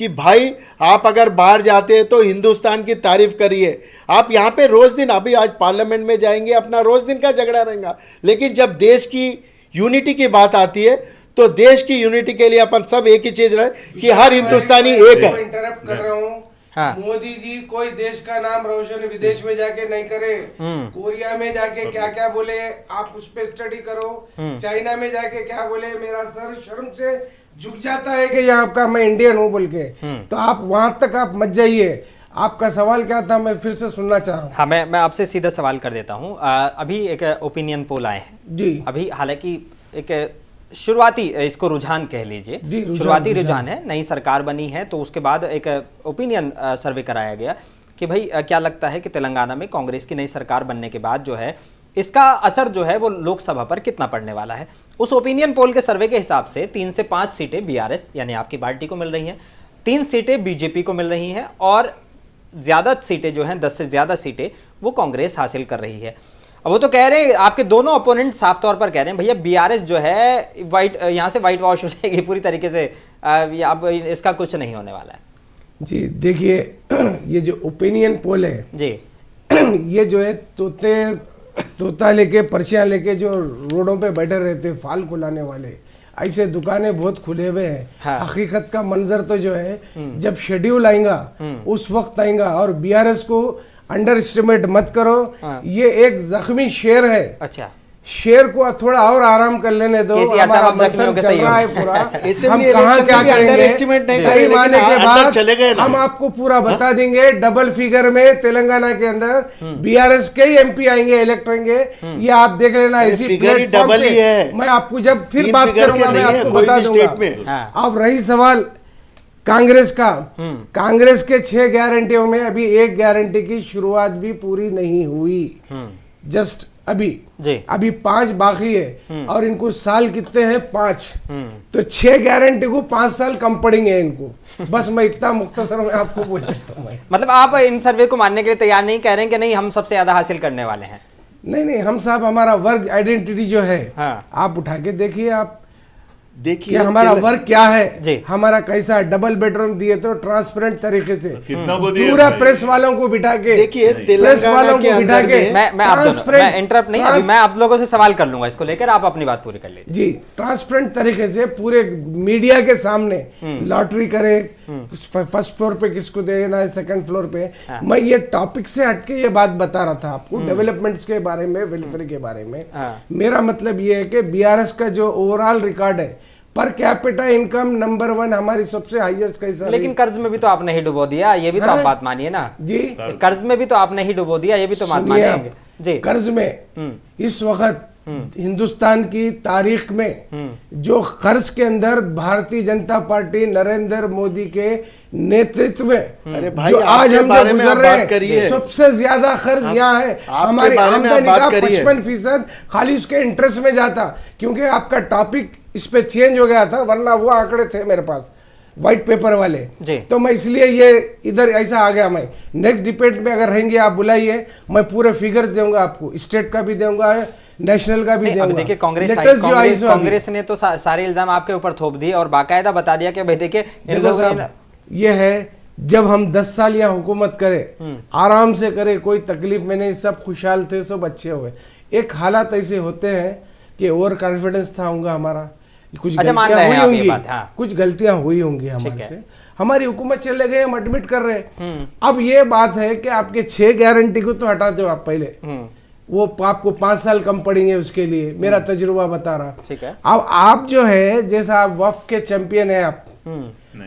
कि भाई आप अगर बाहर जाते हैं तो हिंदुस्तान की तारीफ करिए। आप यहाँ पे रोज दिन, अभी आज पार्लियामेंट में जाएंगे, अपना रोज दिन का झगड़ा रहेगा, लेकिन जब देश की यूनिटी की बात आती है तो देश की यूनिटी के लिए अपन सब एक ही चीज रहे कि हर हिंदुस्तानी एक है। इंटरप्ट कर रहा हूँ। हाँ। मोदी जी कोई देश का नाम रोशन विदेश में जाके नहीं करे, कोरिया में जाके क्या क्या बोले आप उस पे स्टडी करो, चाइना में जाके क्या बोले, मेरा सर शर्म से झुक जाता है कि यहाँ आपका मैं इंडियन हूँ बोल के। तो आप वहां तक आप मत जाइए। आपका सवाल क्या था, मैं फिर से सुनना चाह रहा हूँ। हाँ, मैं आपसे सीधा सवाल कर देता हूँ। अभी एक ओपिनियन पोल आए हैं जी, अभी, हालांकि एक शुरुआती इसको रुझान कह लीजिए, शुरुआती रुझान है, नई सरकार बनी है तो उसके बाद एक ओपिनियन सर्वे कराया गया कि भाई क्या लगता है कि तेलंगाना में कांग्रेस की नई सरकार बनने के बाद जो है इसका असर जो है वो लोकसभा पर कितना पड़ने वाला है। उस ओपिनियन पोल के सर्वे के हिसाब से 3 से 5 सीटें बीआरएस यानी आपकी पार्टी को मिल रही हैं, 3 सीटें बीजेपी को मिल रही हैं और ज्यादा सीटें जो हैं 10 से ज्यादा सीटें वो कांग्रेस हासिल कर रही है। अब वो तो कह रहे हैं, आपके दोनों ओपोनेंट साफ तौर पर कह रहे हैं भैया बीआरएस जो है वाइट, यहाँ से वाइट वॉश हो जाएगी पूरी तरीके से, अब इसका कुछ नहीं होने वाला है। जी देखिए, ये जो ओपिनियन पोल है जी, ये जो है तोता लेके पर्चियां लेके जो रोडों पे बैठे रहते फाल खुलाने वाले, ऐसे दुकानें बहुत खुले हुए हैं। हाँ। हकीकत का मंजर तो जो है जब शेड्यूल आएगा उस वक्त आएगा। और बीआरएस को अंडर एस्टिमेट मत करो। हाँ। ये एक जख्मी शेर है। अच्छा, शेर को थोड़ा और आराम कर लेने दो। केसीआर हमारा साहब जख्मियों मंथन के चल सही रहा है हो। पूरा। हम Assembly कहाँ election क्या में भी करेंगे, underestimate नहीं कई करें, महीने लेकिन के अंदर बाद चले गए ना। हम आपको पूरा बता देंगे। डबल फिगर में तेलंगाना के अंदर बीआरएस के एमपी आएंगे, इलेक्ट होंगे। ये आप देख लेना इसी फिगर ही प्लेटफॉर्म डबल ही पे। है। मैं आपको जब फिर तीन बात फिगर के करूंगा मैं नहीं है, आपको कोई बता भी स्टेट दूंगा। में। हाँ। अब रही सवाल कांग्रेस का, कांग्रेस के 6 गारंटियों में अभी एक गारंटी की शुरुआत भी पूरी नहीं हुई, जस्ट अभी जी। अभी 5 बाकी है और इनको साल कितने हैं 5, तो 6 गारंटी को 5 साल कम पड़ेंगे इनको। बस मैं इतना मुख्तसर में आपको बोल देता हूँ। मतलब आप इन सर्वे को मानने के लिए तैयार नहीं, कह रहे हैं कि नहीं हम सबसे ज्यादा हासिल करने वाले हैं। नहीं, हम साहब हमारा वर्क आइडेंटिटी जो है, हाँ। आप उठा के देखिए, आप देखिए कि हमारा वर्क क्या है जी। हमारा कैसा है। डबल बेडरूम दिए तो ट्रांसपेरेंट तरीके से कितना को दिए पूरा भाई? प्रेस वालों को बिठा के, देखिए, प्रेस तेलंगाना वालों के को बिठा अंदर के में मैं आप दोनों, मैं इंटरप्ट नहीं, अभी मैं आप लोगों से सवाल कर लूंगा इसको लेकर, आप अपनी बात पूरी कर लीजिए। जी, ट्रांसपेरेंट तरीके से पूरे मीडिया के सामने लॉटरी करे, फर्स्ट फ्लोर पे किसको देना है, सेकंड फ्लोर पे। मैं ये टॉपिक से हटके ये बात बता रहा था आपको, डेवलपमेंट्स के बारे में, वेलफेयर के बारे में। मेरा मतलब ये है कि बीआरएस का जो ओवरऑल रिकॉर्ड है, पर कैपिटा इनकम नंबर 1 हमारी सबसे हाईएस्ट कैसा, लेकिन कर्ज में भी तो आपने ही डुबो दिया, ये भी तो आप बात मानिए ना जी। कर्ज में भी तो आपने ही डुबो दिया, ये भी तो बात सुनिए मानिएंगे आप, जी। कर्ज में इस वक्त हिंदुस्तान की तारीख में जो कर्ज के अंदर भारतीय जनता पार्टी नरेंद्र मोदी के नेतृत्व में अरे भाई, जो आज आपके हम बारे जो में गुजर आप रहे बात हैं, करिए। सबसे ज्यादा कर्ज यहाँ है। हमारी बारे में आप आमदनी बात का करिए। 55% खाली उसके इंटरेस्ट में जाता, क्योंकि आपका टॉपिक इस पे चेंज हो गया था, वरना वो आंकड़े थे मेरे पास व्हाइट पेपर वाले जी। तो मैं इसलिए ये इधर ऐसा आ गया। मैं नेक्स्ट डिबेट में अगर रहेंगे आप बुलाइए, मैं पूरे फिगर दूंगा आपको, स्टेट का भी दूंगा, नेशनल का भी नहीं, दूंगा। अभी देखिए कांग्रेस कांग्रेस ने तो सारे इल्जाम आपके ऊपर थोप दिए और बाकायदा बता दिया कि भाई देखिए इन लोगों ने, ये है जब हम 10 साल यहाँ हुकूमत करें, आराम से करें, कोई तकलीफ में नहीं, सब खुशहाल थे, सब अच्छे हुए। एक हालात ऐसे होते हैं कि ओवर कॉन्फिडेंस था होगा हमारा, कुछ अच्छा, मान गलतियां रहे हैं हुई आप ये होंगी, बात, हाँ। कुछ गलतियां हुई होंगी ठीक हमारे है। से, हमारी हुकूमत चले गए, हम एडमिट कर रहे हैं। अब ये बात है कि आपके 6 गारंटी को तो हटा दो आप पहले, वो आपको 5 साल कम पड़ेंगे उसके लिए, मेरा तजुर्बा बता रहा। ठीक है। अब आप जो है, जैसा आप वफ के चैंपियन है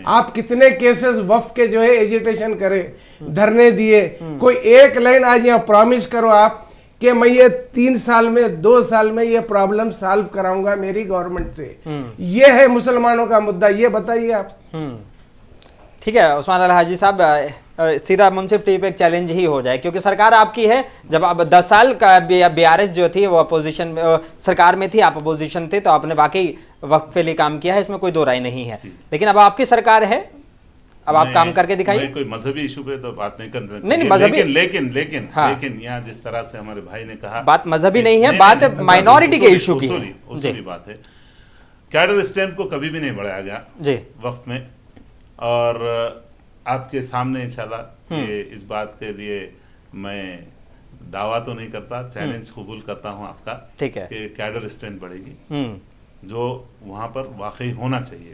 आप कितने केसेस वफ के जो है एजिटेशन करे, धरने दिए, कोई एक लाइन आज यहाँ प्रॉमिस करो आप कि मैं ये 3 साल में 2 साल में ये प्रॉब्लम सॉल्व कराऊंगा मेरी गवर्नमेंट से। ये है मुसलमानों का मुद्दा, ये बताइए आप। ठीक है उस्मान अल हाजी साहब, सीधा मुंसिफ टी पे एक चैलेंज ही हो जाए, क्योंकि सरकार आपकी है। जब आप 10 साल का बीआरएस जो थी वो अपोजिशन में, सरकार में थी, आप अपोजिशन थे, तो आपने वाकई वक्त पे लिए काम किया है, इसमें कोई दो राय नहीं है। लेकिन अब आपकी सरकार है, अब आप काम करके दिखाइए। मैं कोई मजहबी इशू पे तो बात नहीं करना नहीं, चाहिए, मजहबी- लेकिन यहाँ जिस तरह से हमारे भाई ने कहा, बात मजहबी नहीं है, बात माइनॉरिटी के इशू की है। उसूली बात है। कैडर स्ट्रेंथ को कभी भी नहीं बढ़ाया गया जी वक्त में, और आपके सामने इंशाल्लाह ये इस बात के लिए मैं दावा तो नहीं करता, चैलेंज कबूल करता हूं आपका, ठीक है, कि कैडर स्ट्रेंथ बढ़ेगी जो वहां पर वाकई होना चाहिए।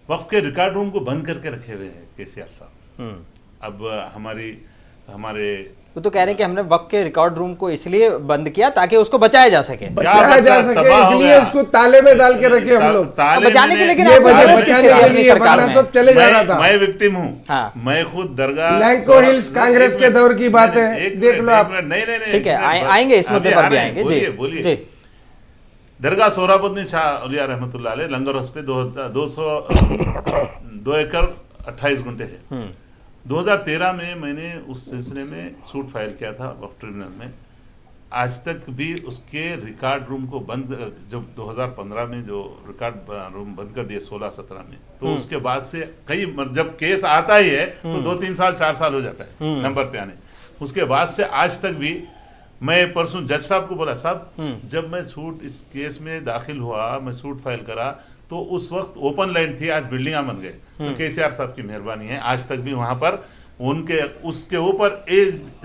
वक्त के रिकॉर्ड रूम को बंद करके रखे हुए हैं केसीआर साहब। अब हमारे वो तो कह रहे हैं कि हमने वक्त के रिकॉर्ड रूम को इसलिए बंद किया ताकि उसको बचाया जा सके, बचाया जा सके, इसलिए इसको ताले में डाल के रखे हम लोग बचाने के, लेकिन ये आप वजह गलत बचाने चीज़ के लिए सरकार वरना में। सब चले जा रहा था। मैं विक्टिम हूँ। हाँ। मैं खुद दरगाह लैंको हिल्स कांग्रेस के दौर की बात है, देख लो आप। नहीं, ठीक है, आएंगे इस मुद्दे पर भी आएंगे। जी बोलिए। जी। दरगाह सोहराबुद्दीन शाह औलिया रहमतुल्लाह अलैह लंगर हाउस पे 2 एकड़ 28 गुंठे है। 2013 में मैंने उस सिलसिले में सूट फाइल किया था वक्फ ट्रिब्यूनल में। आज तक भी उसके रिकॉर्ड रूम को बंद, जब 2015 में जो रिकॉर्ड रूम बंद कर दिए 16-17 में, तो उसके बाद से कई जब केस आता ही है तो 2-3 साल 4 साल हो जाता है नंबर पे आने। उसके बाद से आज तक भी मैं परसों जज साहब को बोला, साहब जब मैं सूट इस केस में दाखिल हुआ, मैं सूट फाइल करा तो उस वक्त ओपन लैंड थी, आज बिल्डिंग बन गए। तो केसीआर साहब की मेहरबानी है, आज तक भी वहां पर उनके उसके ऊपर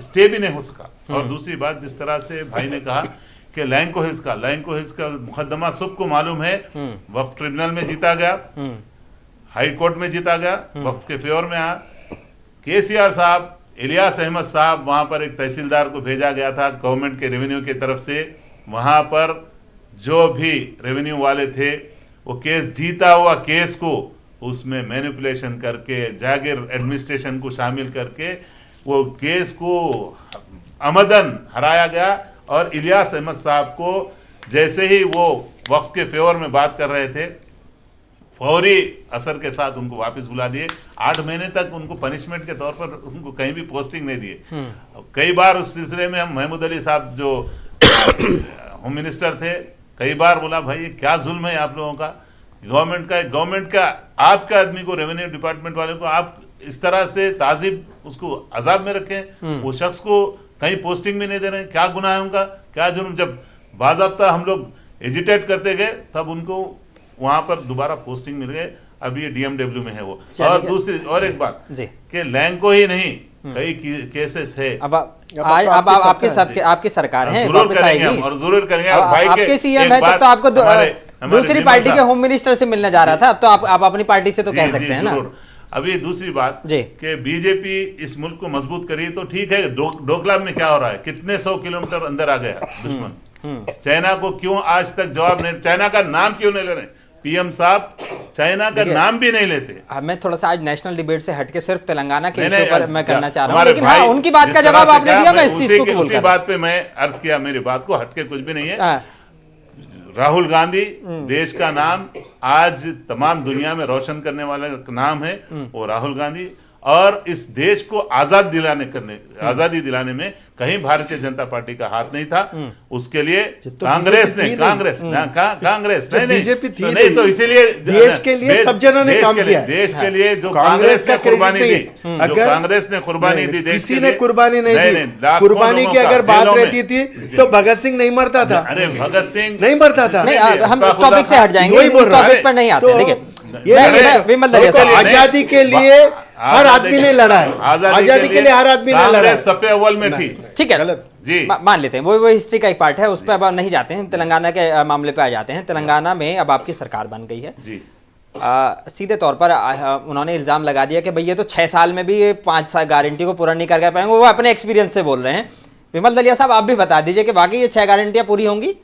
स्टे भी नहीं हो सका। और दूसरी बात, जिस तरह से भाई ने कहा कि लैंको हिल्स का मुकदमा सबको मालूम है, वक्फ ट्रिब्यूनल में जीता गया, हाई कोर्ट में जीता गया, वक्फ के फेवर में आया। केसीआर साहब, इलियास अहमद साहब, वहां पर एक तहसीलदार को भेजा गया था गवर्नमेंट के रेवेन्यू की तरफ से। वहां पर जो भी रेवेन्यू वाले थे, वो केस जीता हुआ केस को उसमें मैनिपुलेशन करके, जागिर एडमिनिस्ट्रेशन को शामिल करके वो केस को अमदन हराया गया। और इलियास अहमद साहब को जैसे ही वो वक्फ के फेवर में बात कर रहे थे, फौरी असर के साथ उनको वापस बुला दिए। 8 महीने तक उनको पनिशमेंट के तौर पर उनको कहीं भी पोस्टिंग नहीं दिए। कई बार उस सिलसिले में हम महमूद अली साहब जो होम मिनिस्टर थे, कई बार बोला भाई ये क्या जुल्म है आप लोगों का, गवर्नमेंट का आपका आदमी को, रेवेन्यू डिपार्टमेंट वाले को आप इस तरह से ताजिब उसको अजाब में रखें, वो शख्स को कहीं पोस्टिंग भी नहीं दे रहे हैं, क्या गुनाह है उनका, क्या जुर्म। जब बाज़ाब्ता हम लोग एजिटेट करते गए तब उनको वहां पर दोबारा पोस्टिंग मिल गए। अभी ये डीएमडब्ल्यू में है वो। और दूसरी और एक बात कि लैंको ही नहीं, कई केसेस है। अब आपकी सरकार है, जरूर करेंगे हम, और जरूर करेंगे। और भाई आपके सीएम है, तब तो आपको दूसरी पार्टी के होम मिनिस्टर से मिलने जा रहा था, अब तो आप अपनी पार्टी से तो कह सकते हैं ना। अभी दूसरी बात कि बीजेपी इस मुल्क को मजबूत करी तो ठीक है। डोकलाम में क्या हो रहा है, कितने 100 किलोमीटर अंदर आ गया दुश्मन। चाइना को क्यों आज तक जवाब नहीं, चाइना का नाम क्यों नहीं ले रहे पीएम साहब, चाइना का नाम भी नहीं लेते। मैं थोड़ा सा आज नेशनल डिबेट से हटके सिर्फ तेलंगाना के इशू पर मैं करना चाह रहा हूं, लेकिन हाँ, उनकी बात का जवाब आपने दिया, मैं इस चीज को कबूल उसी बात पे मैं अर्ज किया, मेरी बात को हटके कुछ भी नहीं है। राहुल गांधी देश का नाम आज तमाम दुनिया में रोशन करने वाला नाम है, वो राहुल गांधी। और इस देश को आजादी दिलाने में कहीं भारतीय जनता पार्टी का हाथ नहीं था। उसके लिए कांग्रेस नहीं बीजेपी थी नहीं, तो इसीलिए देश के लिए सब जनों ने काम किया। देश के लिए जो कांग्रेस ने कुर्बानी दी, अगर कांग्रेस ने कुर्बानी दी, किसी ने कुर्बानी नहीं दी। कुर्बानी की अगर बात रहती थी तो भगत सिंह नहीं मरता था। अरे भगत सिंह नहीं मरता था। हम टॉपिक से हट जाएंगे, इस टॉपिक पर नहीं आते। देखिए, आजादी के लिए हर आदमी ने लड़ा है, आजादी के लिए हर आदमी ने लड़ा है। सफे अव्वल में थी, ठीक है जी, मान लेते हैं, वो हिस्ट्री का एक पार्ट है, उस पर अब नहीं जाते हैं। तेलंगाना के मामले पे आ जाते हैं। तेलंगाना में अब आपकी सरकार बन गई है जी। सीधे तौर पर उन्होंने इल्जाम लगा दिया कि भाई ये तो 6 साल में भी 5 साल गारंटी को पूरा नहीं कर पाएंगे। वो अपने एक्सपीरियंस से बोल रहे हैं। विमल दलिया साहब, आप भी बता दीजिए कि वाकई ये 6 गारंटियां पूरी होंगी?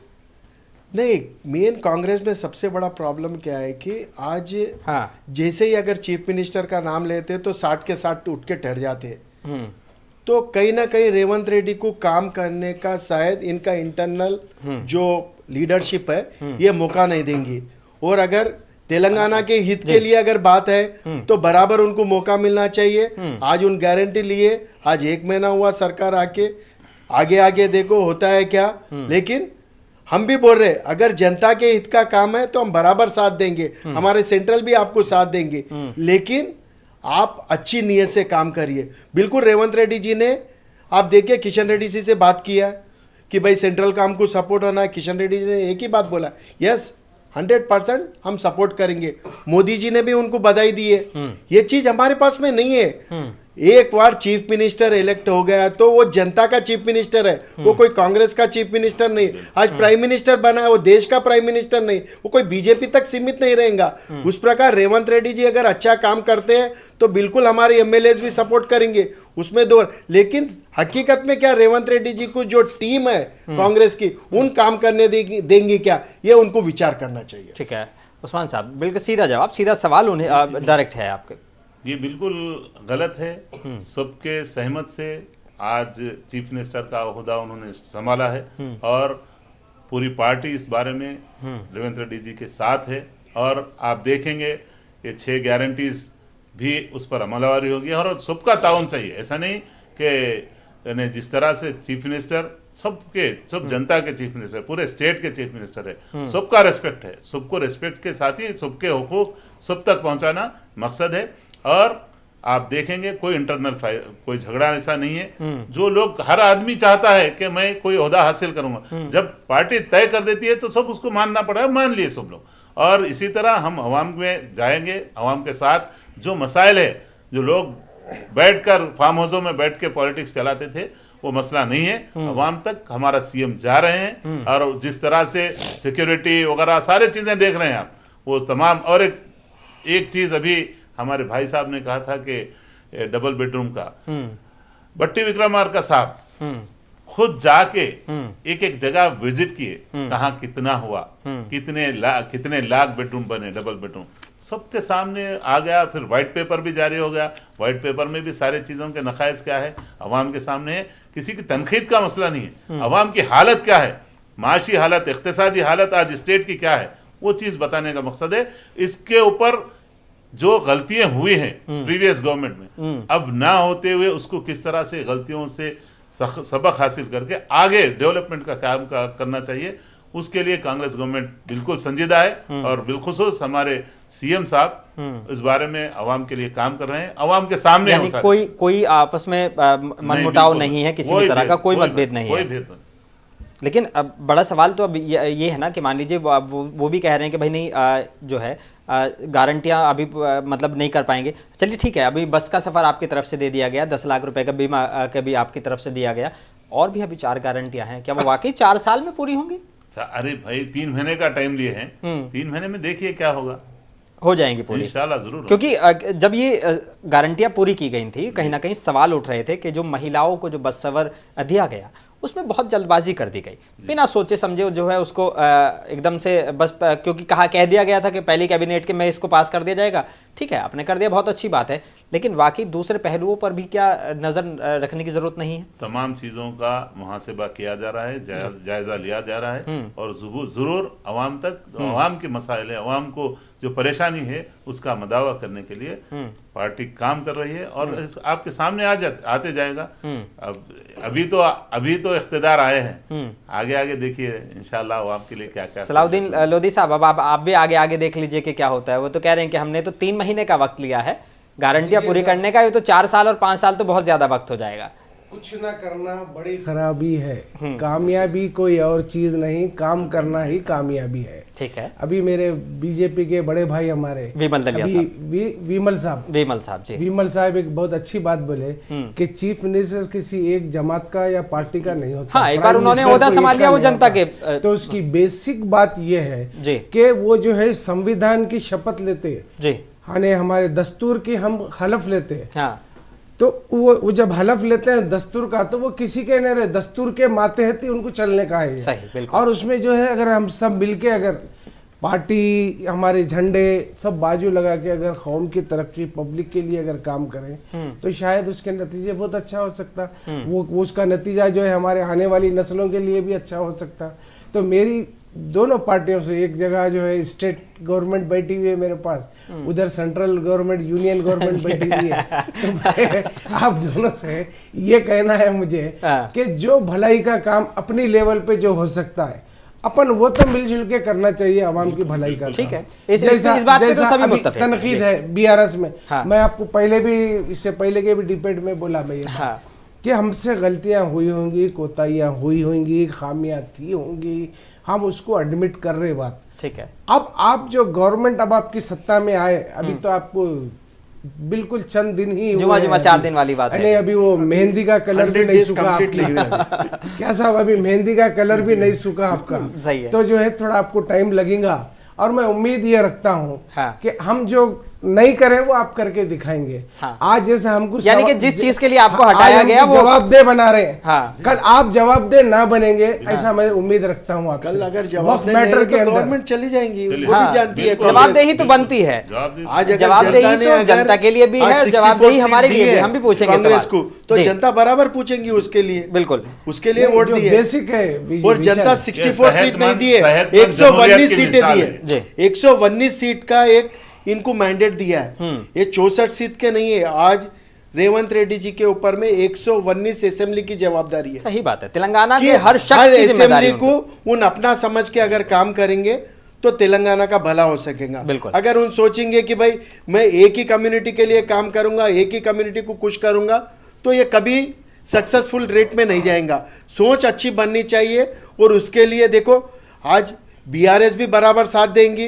नहीं, मेन कांग्रेस में सबसे बड़ा प्रॉब्लम क्या है कि आज जैसे ही अगर चीफ मिनिस्टर का नाम लेते तो 60 के 60 उठ के ठहर जाते। तो कहीं ना कहीं रेवंत रेड्डी को काम करने का शायद इनका इंटरनल जो लीडरशिप है ये मौका नहीं देंगी। और अगर तेलंगाना के हित के लिए अगर बात है तो बराबर उनको मौका मिलना चाहिए। आज उन गारंटी लिए, आज 1 महीना हुआ सरकार आके, आगे देखो होता है क्या। लेकिन हम भी बोल रहे अगर जनता के हित का काम है तो हम बराबर साथ देंगे, हमारे सेंट्रल भी आपको साथ देंगे। लेकिन आप अच्छी नीयत से काम करिए। बिल्कुल रेवंत रेड्डी जी ने, आप देखिए किशन रेड्डी जी से बात किया है कि भाई सेंट्रल काम को सपोर्ट होना है। किशन रेड्डी जी ने एक ही बात बोला, यस 100% हम सपोर्ट करेंगे। मोदी जी ने भी उनको बधाई दी है। ये चीज हमारे पास में नहीं है। एक बार चीफ मिनिस्टर इलेक्ट हो गया तो वो जनता का चीफ मिनिस्टर है, वो कोई कांग्रेस का चीफ मिनिस्टर नहीं। आज प्राइम मिनिस्टर बना है, वो देश का प्राइम मिनिस्टर नहीं, वो कोई बीजेपी तक सीमित नहीं रहेगा। उस प्रकार रेवंत रेड्डी जी अगर अच्छा काम करते हैं तो बिल्कुल हमारे एमएलए भी सपोर्ट करेंगे, उसमें दो। लेकिन हकीकत में क्या रेवंत रेड्डी जी को जो टीम है कांग्रेस की, उन काम करने देंगी क्या, ये उनको विचार करना चाहिए। ठीक है उस्मान साहब, बिल्कुल सीधा जवाब, सीधा सवाल उन्हें डायरेक्ट है आपके। ये बिल्कुल गलत है। सबके सहमत से आज चीफ मिनिस्टर का ओहदा उन्होंने संभाला है और पूरी पार्टी इस बारे में रेवंत रेड्डी जी के साथ है। और आप देखेंगे ये 6 गारंटीज भी उस पर अमलवारी होगी और सबका ताउन चाहिए। ऐसा नहीं कि जिस तरह से चीफ मिनिस्टर सब जनता के चीफ मिनिस्टर, पूरे स्टेट के चीफ मिनिस्टर है, सबका रेस्पेक्ट है। सबको रेस्पेक्ट के साथ ही सबके हुकूक सब तक पहुंचाना मकसद है। और आप देखेंगे कोई इंटरनल कोई झगड़ा ऐसा नहीं है। जो लोग, हर आदमी चाहता है कि मैं कोई ओहदा हासिल करूंगा, जब पार्टी तय कर देती है तो सब उसको मानना पड़ेगा, मान लिए सब लोग। और इसी तरह हम अवाम में जाएंगे, अवाम के साथ जो मसाइल है, जो लोग बैठकर फार्म हाउसों में बैठ के पॉलिटिक्स चलाते थे, वो मसला नहीं है। अवाम तक हमारा सीएम जा रहे हैं और जिस तरह से सिक्योरिटी वगैरह सारी चीजें देख रहे हैं आप, वो तमाम। और एक चीज अभी हमारे भाई साहब ने कहा था कि डबल बेडरूम का, भट्टी विक्रमार्का साहब खुद जाके एक एक जगह विजिट किए, कहाँ कितना हुआ, कितने लाख बेडरूम बने, डबल बेडरूम, सबके सामने आ गया। फिर व्हाइट पेपर भी जारी हो गया। व्हाइट पेपर में भी सारे चीजों के नकाइज क्या है अवाम के सामने है। किसी की तनकीद का मसला नहीं है, अवाम की हालत क्या है, माशी हालत, इक्तिसादी हालत आज स्टेट की क्या है, वो चीज बताने का मकसद है। इसके ऊपर जो गलतियां हुई हैं प्रीवियस गवर्नमेंट में, अब ना होते हुए उसको किस तरह से गलतियों से सबक हासिल करके आगे डेवलपमेंट का काम करना चाहिए, उसके लिए कांग्रेस गवर्नमेंट बिल्कुल संजीदा है। और बिलखुसूस हमारे सीएम साहब इस बारे में अवाम के लिए काम कर रहे हैं, अवाम के सामने। यानी कोई आपस में मनमुटाव नहीं है, किसी भी तरह का कोई मतभेद नहीं है। लेकिन अब बड़ा सवाल तो अब ये है ना कि मान लीजिए वो भी कह रहे हैं कि भाई नहीं, जो है गारंटियां अभी मतलब नहीं कर पाएंगे। चलिए ठीक है, अभी बस का सफ़र आपकी तरफ से दे दिया गया, 10 लाख रुपए का बीमा का भी आपकी तरफ से दिया गया, और भी अभी 4 गारंटियां हैं, क्या वो वाकई 4 साल में पूरी होंगी? अरे भाई 3 महीने का टाइम लिए हैं, 3 महीने में देखिए क्या होगा, हो जाएंगी पूरी इंशाल्लाह जरूर। क्योंकि जब ये गारंटियां पूरी की गई थी, कहीं ना कहीं सवाल उठ रहे थे कि जो महिलाओं को जो बस सवर दिया गया उसमें बहुत जल्दबाजी कर दी गई, बिना सोचे समझे जो है उसको एकदम से बस, क्योंकि कह दिया गया था कि पहली कैबिनेट के में इसको पास कर दिया जाएगा। ठीक है, आपने कर दिया, बहुत अच्छी बात है, लेकिन वाकई दूसरे पहलुओं पर भी क्या नजर रखने की जरूरत नहीं है? तमाम चीजों का मुहासिबा किया जा रहा है, जायजा लिया जा रहा है और जरूर अवाम तक, अवाम के मसाइल है, अवाम को जो परेशानी है उसका मदावा करने के लिए पार्टी काम कर रही है और आपके सामने आते जाएगा। अब अभी तो इख्तिदार आए हैं, आगे आगे देखिए इंशाल्लाह अवाम के लिए क्या क्या। सलाउद्दीन लोधी साहब, अब आप भी आगे देख लीजिए कि क्या होता है। वो तो कह रहे हैं कि हमने तो 3 महीने का वक्त लिया है गारंटियां पूरी करने का, ये तो 4 साल और 5 साल तो बहुत ज्यादा वक्त हो जाएगा। कुछ ना करना बड़ी खराबी है, कामयाबी कोई और चीज नहीं, काम करना ही कामयाबी है। ठीक है, अभी मेरे बीजेपी के बड़े भाई हमारे विमल साहब एक बहुत अच्छी बात बोले कि चीफ मिनिस्टर किसी एक जमात का या पार्टी का नहीं होता। हाँ, एक बार उन्होंने ओहदा संभाल लिया वो जनता के, तो उसकी बेसिक बात ये है कि वो जो है संविधान की शपथ लेते हैं, हमारे दस्तूर की हम हलफ लेते हैं। हाँ। तो वो जब हलफ लेते हैं दस्तूर का, तो वो किसी के नहीं रहे, दस्तूर के मातहत ही उनको चलने का है। सही, बिल्कुल। और उसमें जो है अगर हम सब मिलके, अगर पार्टी, हमारे झंडे सब बाजू लगा के अगर कौम की तरक्की, पब्लिक के लिए अगर काम करें तो शायद उसके नतीजे बहुत अच्छा हो सकता। वो उसका नतीजा जो है हमारे आने वाली नस्लों के लिए भी अच्छा हो सकता। तो मेरी दोनों पार्टियों से, एक जगह जो है स्टेट गवर्नमेंट बैठी हुई है मेरे पास, उधर सेंट्रल गवर्नमेंट, यूनियन गवर्नमेंट बैठी हुई है, तो आप दोनों से ये कहना है मुझे कि जो भलाई का काम अपनी लेवल पे जो हो सकता है अपन वो तो मिलजुल के करना चाहिए, आवाम की भलाई का। ठीक है, इस बात पे तो सभी मुत्तफिक हैं। तनकीद है बीआरएस में। हाँ। मैं आपको पहले भी, इससे पहले के भी डिबेट में बोला मैं ये हाँ। कि हमसे गलतियां हुई होंगी, कोताहियां हुई होंगी, खामियां थी होंगी, हम उसको एडमिट कर रहे बात। ठीक है। अब आप जो गवर्नमेंट अब आपकी सत्ता में आए, अभी तो आपको बिल्कुल चंद दिन ही जुमा 4 दिन वाली बात है। नहीं, अभी वो मेहंदी का कलर भी नहीं सूखा आपका। क्या साहब, अभी मेहंदी का कलर भी नहीं सूखा आपका। सही है। तो जो है थोड़ा आपको टाइम लगेगा, और मैं उम्मीद ये रखता हूँ हाँ। कि हम जो नहीं करें वो आप करके दिखाएंगे। हाँ। आज जैसे हमको यानी कि जिस चीज के लिए आपको हटाया आज गया हमको वो जवाबदेह बना रहे हैं। हाँ। कल आप जवाबदेह ना बनेंगे, ऐसा मैं उम्मीद रखता हूँ आपसे। कल अगर वक्त जवाबदेह मैटर नहीं के तो अंदर गवर्नमेंट चली जाएंगी, वो हाँ, भी जानती है। जवाबदेही तो बनती है। आज अगर जवाबदेही जनता ने तो अगर जनता के लिए भी आज है, 64 जवाबदेही सीट हमारे दी लिए भी, है हम भी पूछेंगे कांग्रेस सवाल। को, तो जी। जनता बराबर पूछेंगी उसके लिए, बिल्कुल उसके लिए वोट जो दी है। बेसिक है और जनता 64 सीट नहीं दी है, सेहतमंद 119 सीटें दी जी। है। 119 सीट का एक इनको मैंडेट दिया है। ये 64 सीट के नहीं है। आज रेवंत रेड्डी जी के ऊपर में 119 असेंबली की जवाबदारी है। सही बात है। तेलंगाना कि के हर शख्स की जिम्मेदारी असेंबली को उन अपना समझ के अगर काम करेंगे तो तेलंगाना का भला हो सकेगा। बिल्कुल। अगर उन सोचेंगे कि भाई मैं एक ही कम्युनिटी के लिए काम करूंगा, एक ही कम्युनिटी को कुछ करूंगा, तो ये कभी सक्सेसफुल रेट में नहीं जाएगा। सोच अच्छी बननी चाहिए, और उसके लिए देखो आज बीआरएस भी बराबर साथ देंगी,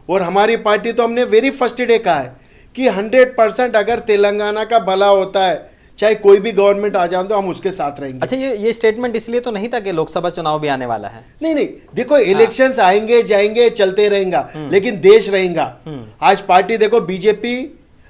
और हमारी पार्टी तो हमने वेरी फर्स्ट डे कहा है कि 100% अगर तेलंगाना का भला होता है, चाहे कोई भी गवर्नमेंट आ जाए, तो हम उसके साथ रहेंगे। अच्छा, ये स्टेटमेंट इसलिए तो नहीं था कि लोकसभा चुनाव भी आने वाला है। नहीं, देखो इलेक्शंस आएंगे जाएंगे चलते रहेगा, लेकिन देश रहेगा। आज पार्टी देखो, बीजेपी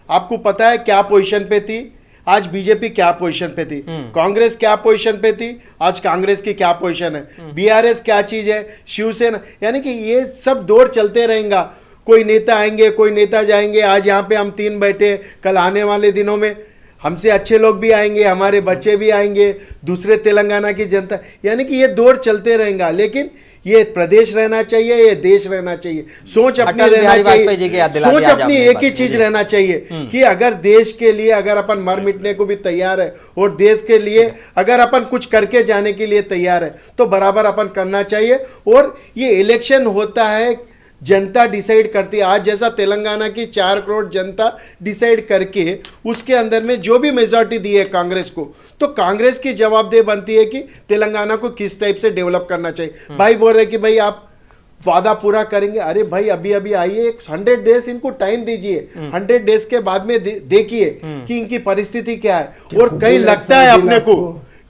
आपको पता है क्या पोजीशन पे थी, आज बीजेपी क्या पोजीशन पे थी, कांग्रेस क्या पोजीशन पे थी, आज कांग्रेस की क्या पोजीशन है, बीआरएस क्या चीज है, शिवसेना, यानी कि ये सब दौर चलते रहेगा। कोई नेता आएंगे, कोई नेता जाएंगे। आज यहाँ पे हम 3 बैठे, कल आने वाले दिनों में हमसे अच्छे लोग भी आएंगे, हमारे बच्चे भी आएंगे, दूसरे तेलंगाना की जनता, यानी कि ये दौर चलते रहेगा। लेकिन ये प्रदेश रहना चाहिए, ये देश रहना चाहिए। सोच अपनी रहना चाहिए, सोच अपनी एक ही चीज रहना चाहिए कि अगर देश के लिए अगर अपन मर मिटने को भी तैयार है, और देश के लिए अगर अपन कुछ करके जाने के लिए तैयार है, तो बराबर अपन करना चाहिए। और ये इलेक्शन होता है, जनता डिसाइड करती है। आज जैसा तेलंगाना की 4 करोड़ जनता डिसाइड करके उसके अंदर में जो भी मेजॉरिटी दी है कांग्रेस को, तो कांग्रेस की जवाबदेही बनती है कि तेलंगाना को किस टाइप से डेवलप करना चाहिए। भाई बोल रहे कि भाई आप वादा पूरा करेंगे, अरे भाई अभी अभी आइए, 100 डेज इनको टाइम दीजिए, 100 डेज के बाद में देखिए कि इनकी परिस्थिति क्या है। और कहीं लगता है अपने को,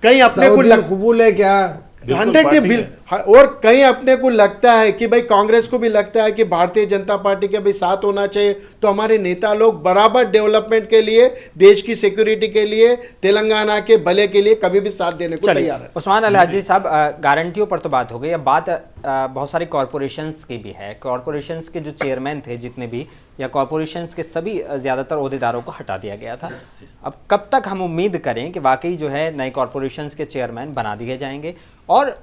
कहीं अपने को कबूल है क्या 100 बिल, और कहीं अपने को लगता है कि भाई कांग्रेस को भी लगता है कि भारतीय जनता पार्टी के भी साथ होना चाहिए, तो हमारे नेता लोग बराबर डेवलपमेंट के लिए, देश की सिक्योरिटी के लिए, तेलंगाना के भले के लिए कभी भी साथ देने को तैयार है। उस्मान अल हाजी साहब, गारंटियों पर तो बात हो गई। अब बात बहुत सारी कॉरपोरेशंस की भी है। कॉरपोरेशंस के जो चेयरमैन थे जितने भी, या कॉरपोरेशंस के सभी ज़्यादातर ओहदेदारों को हटा दिया गया था। अब कब तक हम उम्मीद करें कि वाकई जो है नए कॉरपोरेशंस के चेयरमैन बना दिए जाएंगे, और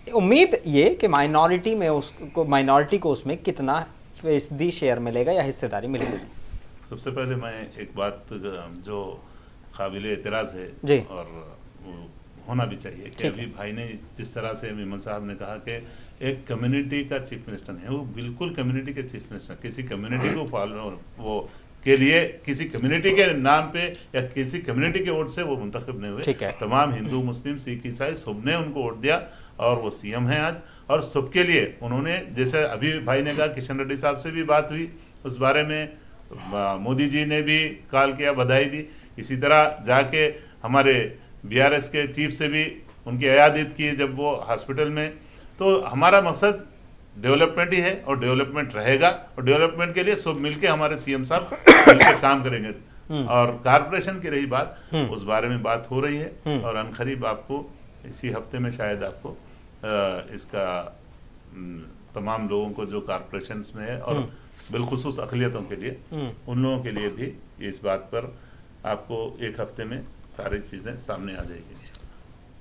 उम्मीद ये कि माइनॉरिटी को उसमें कितना फीसदी शेयर मिलेगा या हिस्सेदारी मिलेगी? सबसे पहले मैं एक बात जो काबिल एतराज़ है जी, और होना भी चाहिए कि अभी भाई ने जिस तरह से विमल साहब ने कहा कि एक कम्युनिटी का चीफ मिनिस्टर है, वो बिल्कुल कम्युनिटी के चीफ मिनिस्टर, किसी कम्युनिटी को फॉलो वो के लिए किसी कम्युनिटी के नाम पे या किसी कम्युनिटी के वोट से वो मुंतखब नहीं हुए। तमाम हिंदू, मुस्लिम, सिख, ईसाई सबने उनको वोट दिया, और वो सीएम हैं आज। और सबके लिए उन्होंने, जैसे अभी भाई ने कहा, किशन रेड्डी साहब से भी बात हुई उस बारे में, मोदी जी ने भी कॉल किया, बधाई दी। इसी तरह जाके हमारे बीआरएस के चीफ से भी उनकी अयादियत की जब वो हॉस्पिटल में। तो हमारा मकसद डेवलपमेंट ही है, और डेवलपमेंट रहेगा, और डेवलपमेंट के लिए सब मिलके हमारे सीएम साहब मिलकर काम करेंगे। और कारपोरेशन की रही बात, उस बारे में बात हो रही है, और अनकरीब आपको इसी हफ्ते में शायद आपको इसका तमाम लोगों को जो कारपोरेशंस में है, और बिलखुसूस अक़लियतों के लिए, उन लोगों के लिए भी इस बात पर आपको एक हफ्ते में सारी चीज़ें सामने आ जाएगी।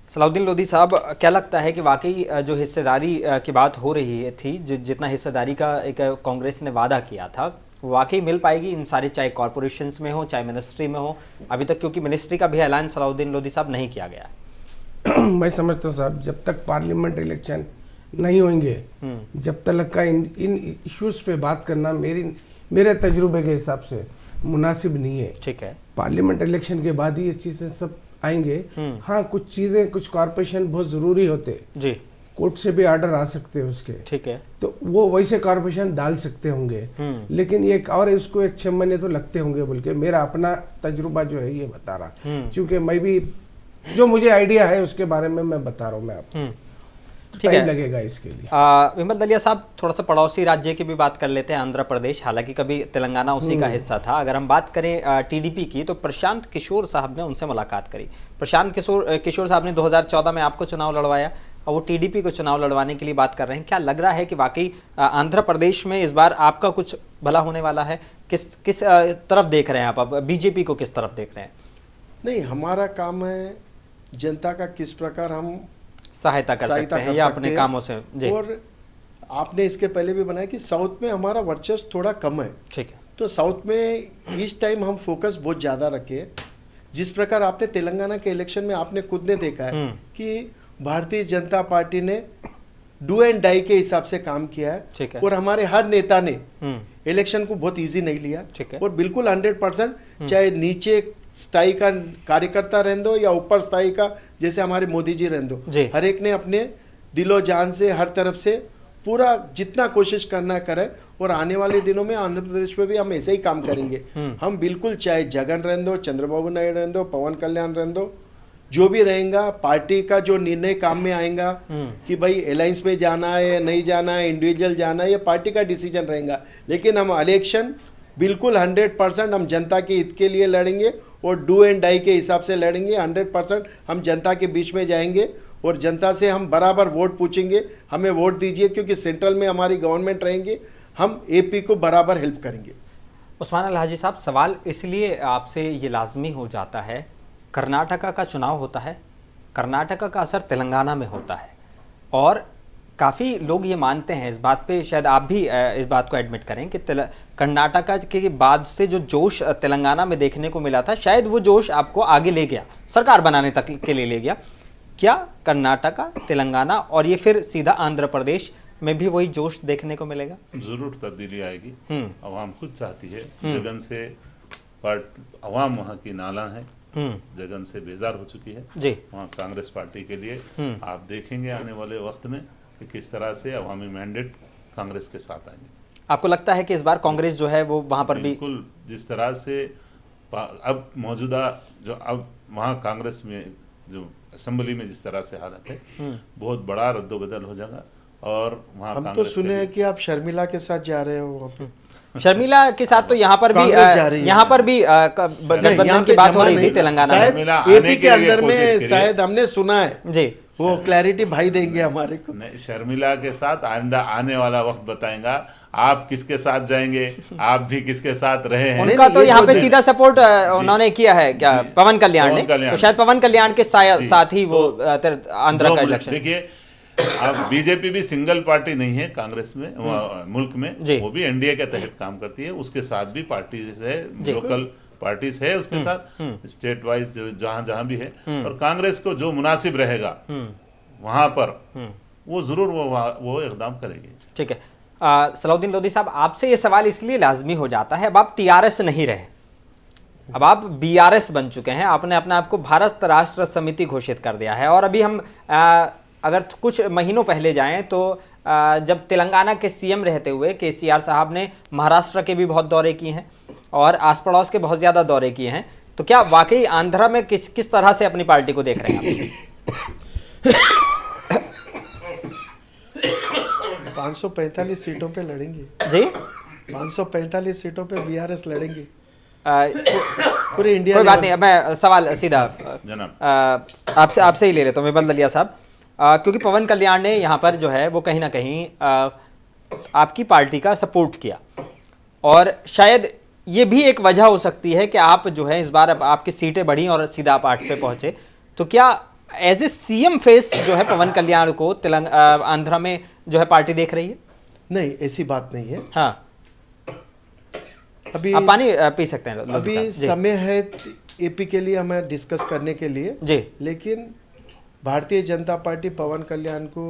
सलाउद्दीन लोधी साहब, क्या लगता है कि वाकई जो हिस्सेदारी की बात हो रही थी, जितना हिस्सेदारी का एक कांग्रेस ने वादा किया था, वाकई मिल पाएगी इन सारे, चाहे कॉरपोरेशंस में हो चाहे मिनिस्ट्री में हो? अभी तक क्योंकि मिनिस्ट्री का भी ऐलान सलाउद्दीन लोधी साहब नहीं किया गया। मैं समझता हूँ साहब, जब तक पार्लियामेंट इलेक्शन नहीं होंगे जब तक का इन इश्यूज पे बात करना मेरे तजुर्बे के हिसाब से मुनासिब नहीं है। ठीक है। पार्लियामेंट इलेक्शन के बाद ही ये चीजें सब आएंगे। हाँ, कुछ चीजें, कुछ कॉर्पोरेशन बहुत जरूरी होते जी, कोर्ट से भी ऑर्डर आ सकते हैं उसके, ठीक है, तो वो वैसे कॉर्पोरेशन डाल सकते होंगे। लेकिन ये और इसको 1-6 महीने तो लगते होंगे बोल के मेरा अपना तजुर्बा जो है ये बता रहा, क्योंकि मैं भी जो मुझे आइडिया है उसके बारे में मैं बता रहा हूँ मैं आपको। ठीक टाइम है। लगेगा इसके लिए। विमल दलिया साहब, थोड़ा सा पड़ोसी राज्य की भी बात कर लेते हैं, आंध्र प्रदेश। हालांकि कभी तेलंगाना उसी का हिस्सा था। अगर हम बात करें टीडीपी की, तो प्रशांत किशोर साहब ने उनसे मुलाकात करी। प्रशांत किशोर साहब ने 2014 में आपको चुनाव लड़वाया और वो टीडीपी को चुनाव लड़वाने के लिए बात कर रहे हैं। क्या लग रहा है कि वाकई आंध्र प्रदेश में इस बार आपका कुछ भला होने वाला है? किस तरफ देख रहे हैं आप बीजेपी को किस तरफ देख रहे हैं? नहीं, हमारा काम है जनता का किस प्रकार हम सहायता कर सकते हैं या अपने कामों से जी। और आपने इसके पहले भी बनाया कि साउथ में हमारा वर्चस्व थोड़ा कम है। ठीक है। तो साउथ में इस टाइम हम फोकस बहुत ज़्यादा रखे। जिस प्रकार आपने तेलंगाना के इलेक्शन में आपने खुद ने देखा है कि भारतीय जनता पार्टी ने डू एंड डाई के हिसाब से काम किया है और हमारे हर नेता ने इलेक्शन को बहुत इजी नहीं लिया और बिल्कुल 100%, चाहे नीचे स्थायी का कार्यकर्ता रहने दो या ऊपर स्थायी का जैसे हमारे मोदी जी रहने दो, हर एक ने अपने दिलो जान से हर तरफ से पूरा जितना कोशिश करना करे। और आने वाले दिनों में आंध्र प्रदेश में भी हम ऐसे ही काम करेंगे। हम बिल्कुल, चाहे जगन रहने दो, चंद्रबाबू नायडू रहने दो, पवन कल्याण रहने दो, जो भी रहेगा पार्टी का जो निर्णय काम में आएगा कि भाई अलायंस में जाना है या नहीं जाना है, इंडिविजुअल जाना है, ये पार्टी का डिसीजन रहेगा। लेकिन हम इलेक्शन बिल्कुल 100% हम जनता के हित के लिए लड़ेंगे और डू एंड डाई के हिसाब से लड़ेंगे। 100% हम जनता के बीच में जाएंगे और जनता से हम बराबर वोट पूछेंगे, हमें वोट दीजिए, क्योंकि सेंट्रल में हमारी गवर्नमेंट रहेंगे, हम एपी को बराबर हेल्प करेंगे। उस्मान अल हाजी साहब, सवाल इसलिए आपसे ये लाजमी हो जाता है, कर्नाटका का चुनाव होता है, कर्नाटका का असर तेलंगाना में होता है और काफ़ी लोग ये मानते हैं, इस बात पे शायद आप भी इस बात को एडमिट करें कि कर्नाटका के बाद से जो जोश तेलंगाना में देखने को मिला था, शायद वो जोश आपको आगे ले गया, सरकार बनाने तक के लिए ले गया। क्या कर्नाटका, तेलंगाना और ये फिर सीधा आंध्र प्रदेश में भी वही जोश देखने को मिलेगा? जरूर तब्दीली आएगी। अवाम खुद चाहती है। जगन से अवाम वहाँ की नाला है, जगन से बेजार हो चुकी है जी। वहाँ कांग्रेस पार्टी के लिए आप देखेंगे आने वाले वक्त में कि किस तरह से अवामी मैंडेट कांग्रेस के साथ आएंगे। आपको लगता है कि इस बार कांग्रेस जो है वो वहाँ पर भी बिल्कुल जिस तरह से अब मौजूदा जो अब वहाँ कांग्रेस में जो असेंबली में जिस तरह से हालत है, बहुत बड़ा रद्दोबदल हो जाएगा। और वहाँ हम तो सुने हैं कि आप शर्मिला के साथ जा रहे हो वहाँ पे। शर्मिला के साथ तो यहाँ पर भी गठबंधन की बात हो रही थी तेलंगाना में, एपी के अंदर में शायद हमने सुना है जी। वो क्लैरिटी भाई देंगे हमारे को। नहीं, शर्मिला के साथ आने वाला वक्त बताएगा आप किसके साथ जाएंगे, आप भी किसके साथ रहे हैं। उनका तो यहाँ पे सीधा सपोर्ट उन्होंने किया है क्या, पवन कल्याण ने, तो शायद पवन कल्याण के साथ ही वो आंध्र का इलेक्शन। देखिए, अब बीजेपी भी सिंगल पार्टी नहीं है कांग्रेस में, मुल्क में, वो भी एनडीए के तहत काम करती है। उसके साथ भी पार्टीज है, लोकल पार्टीज है उसके साथ, स्टेट वाइज जहां भी है। और कांग्रेस को जो मुनासिब रहेगा वहां पर वो जरूर वो इकदाम करेगी। ठीक है। सलाउद्दीन लोधी साहब, आपसे ये सवाल इसलिए लाजमी हो जाता है, अब आप टीआरएस नहीं रहे, अब आप बीआरएस बन चुके हैं, आपने अपने आप को भारत राष्ट्र समिति घोषित कर दिया है। और अभी हम अगर कुछ महीनों पहले जाएं तो जब तेलंगाना के सीएम रहते हुए केसीआर साहब ने महाराष्ट्र के भी बहुत दौरे किए हैं और आस पड़ोस के बहुत ज़्यादा दौरे किए हैं, तो क्या वाकई आंध्रा में किस तरह से अपनी पार्टी को देख रहे हैं आप? 545 सीटों पे लड़ेंगे जी, 545 सीटों पे बीआरएस लड़ेंगे पूरे इंडिया। कोई बात नहीं, मैं सवाल सीधा आपसे ही ले लेता हूँ विमल दलिया साहब, क्योंकि पवन कल्याण ने यहाँ पर जो है वो कहीं ना कहीं आपकी पार्टी का सपोर्ट किया और शायद ये भी एक वजह हो सकती है कि आप जो है इस बार आपकी सीटें बढ़ी और सीधा आप 8 पे पहुंचे। तो क्या एज ए सीएम फेस जो है पवन कल्याण को आंध्रा में जो है पार्टी देख रही है? नहीं, ऐसी बात नहीं है। हाँ, अभी आप पानी पी सकते हैं। अभी समय है एपी के लिए हमें डिस्कस करने के लिए जी, लेकिन भारतीय जनता पार्टी पवन कल्याण को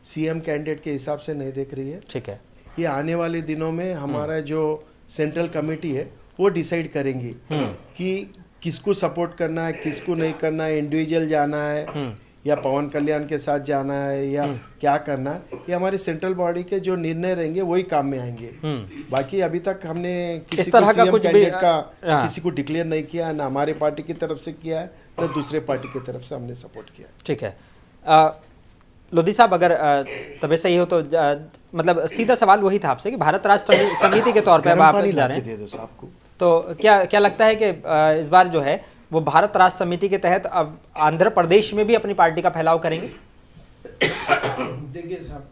सीएम कैंडिडेट के हिसाब से नहीं देख रही है। ठीक है। ये आने वाले दिनों में हमारा जो सेंट्रल कमेटी है वो डिसाइड करेंगी कि किसको सपोर्ट करना है, किसको नहीं करना है, इंडिविजुअल जाना है या पवन कल्याण के साथ जाना है या क्या करना है। ये हमारी सेंट्रल बॉडी के जो निर्णय रहेंगे वही काम में आएंगे। बाकी अभी तक हमने किसी को सीएम कैंडिडेट का किसी को डिक्लेयर नहीं किया, ना हमारी पार्टी की तरफ से किया है, ना दूसरे पार्टी की तरफ से हमने सपोर्ट किया। ठीक है। लोधी साहब, अगर तबीयत सही हो तो मतलब सीधा सवाल वही था आपसे कि भारत राष्ट्र समिति के तौर पे अब आप जा रहे हैं, दे दो साहब को। तो क्या लगता है कि इस बार जो है वो भारत राष्ट्र समिति के तहत अब आंध्र प्रदेश में भी अपनी पार्टी का फैलाव करेंगे? देखिए साहब,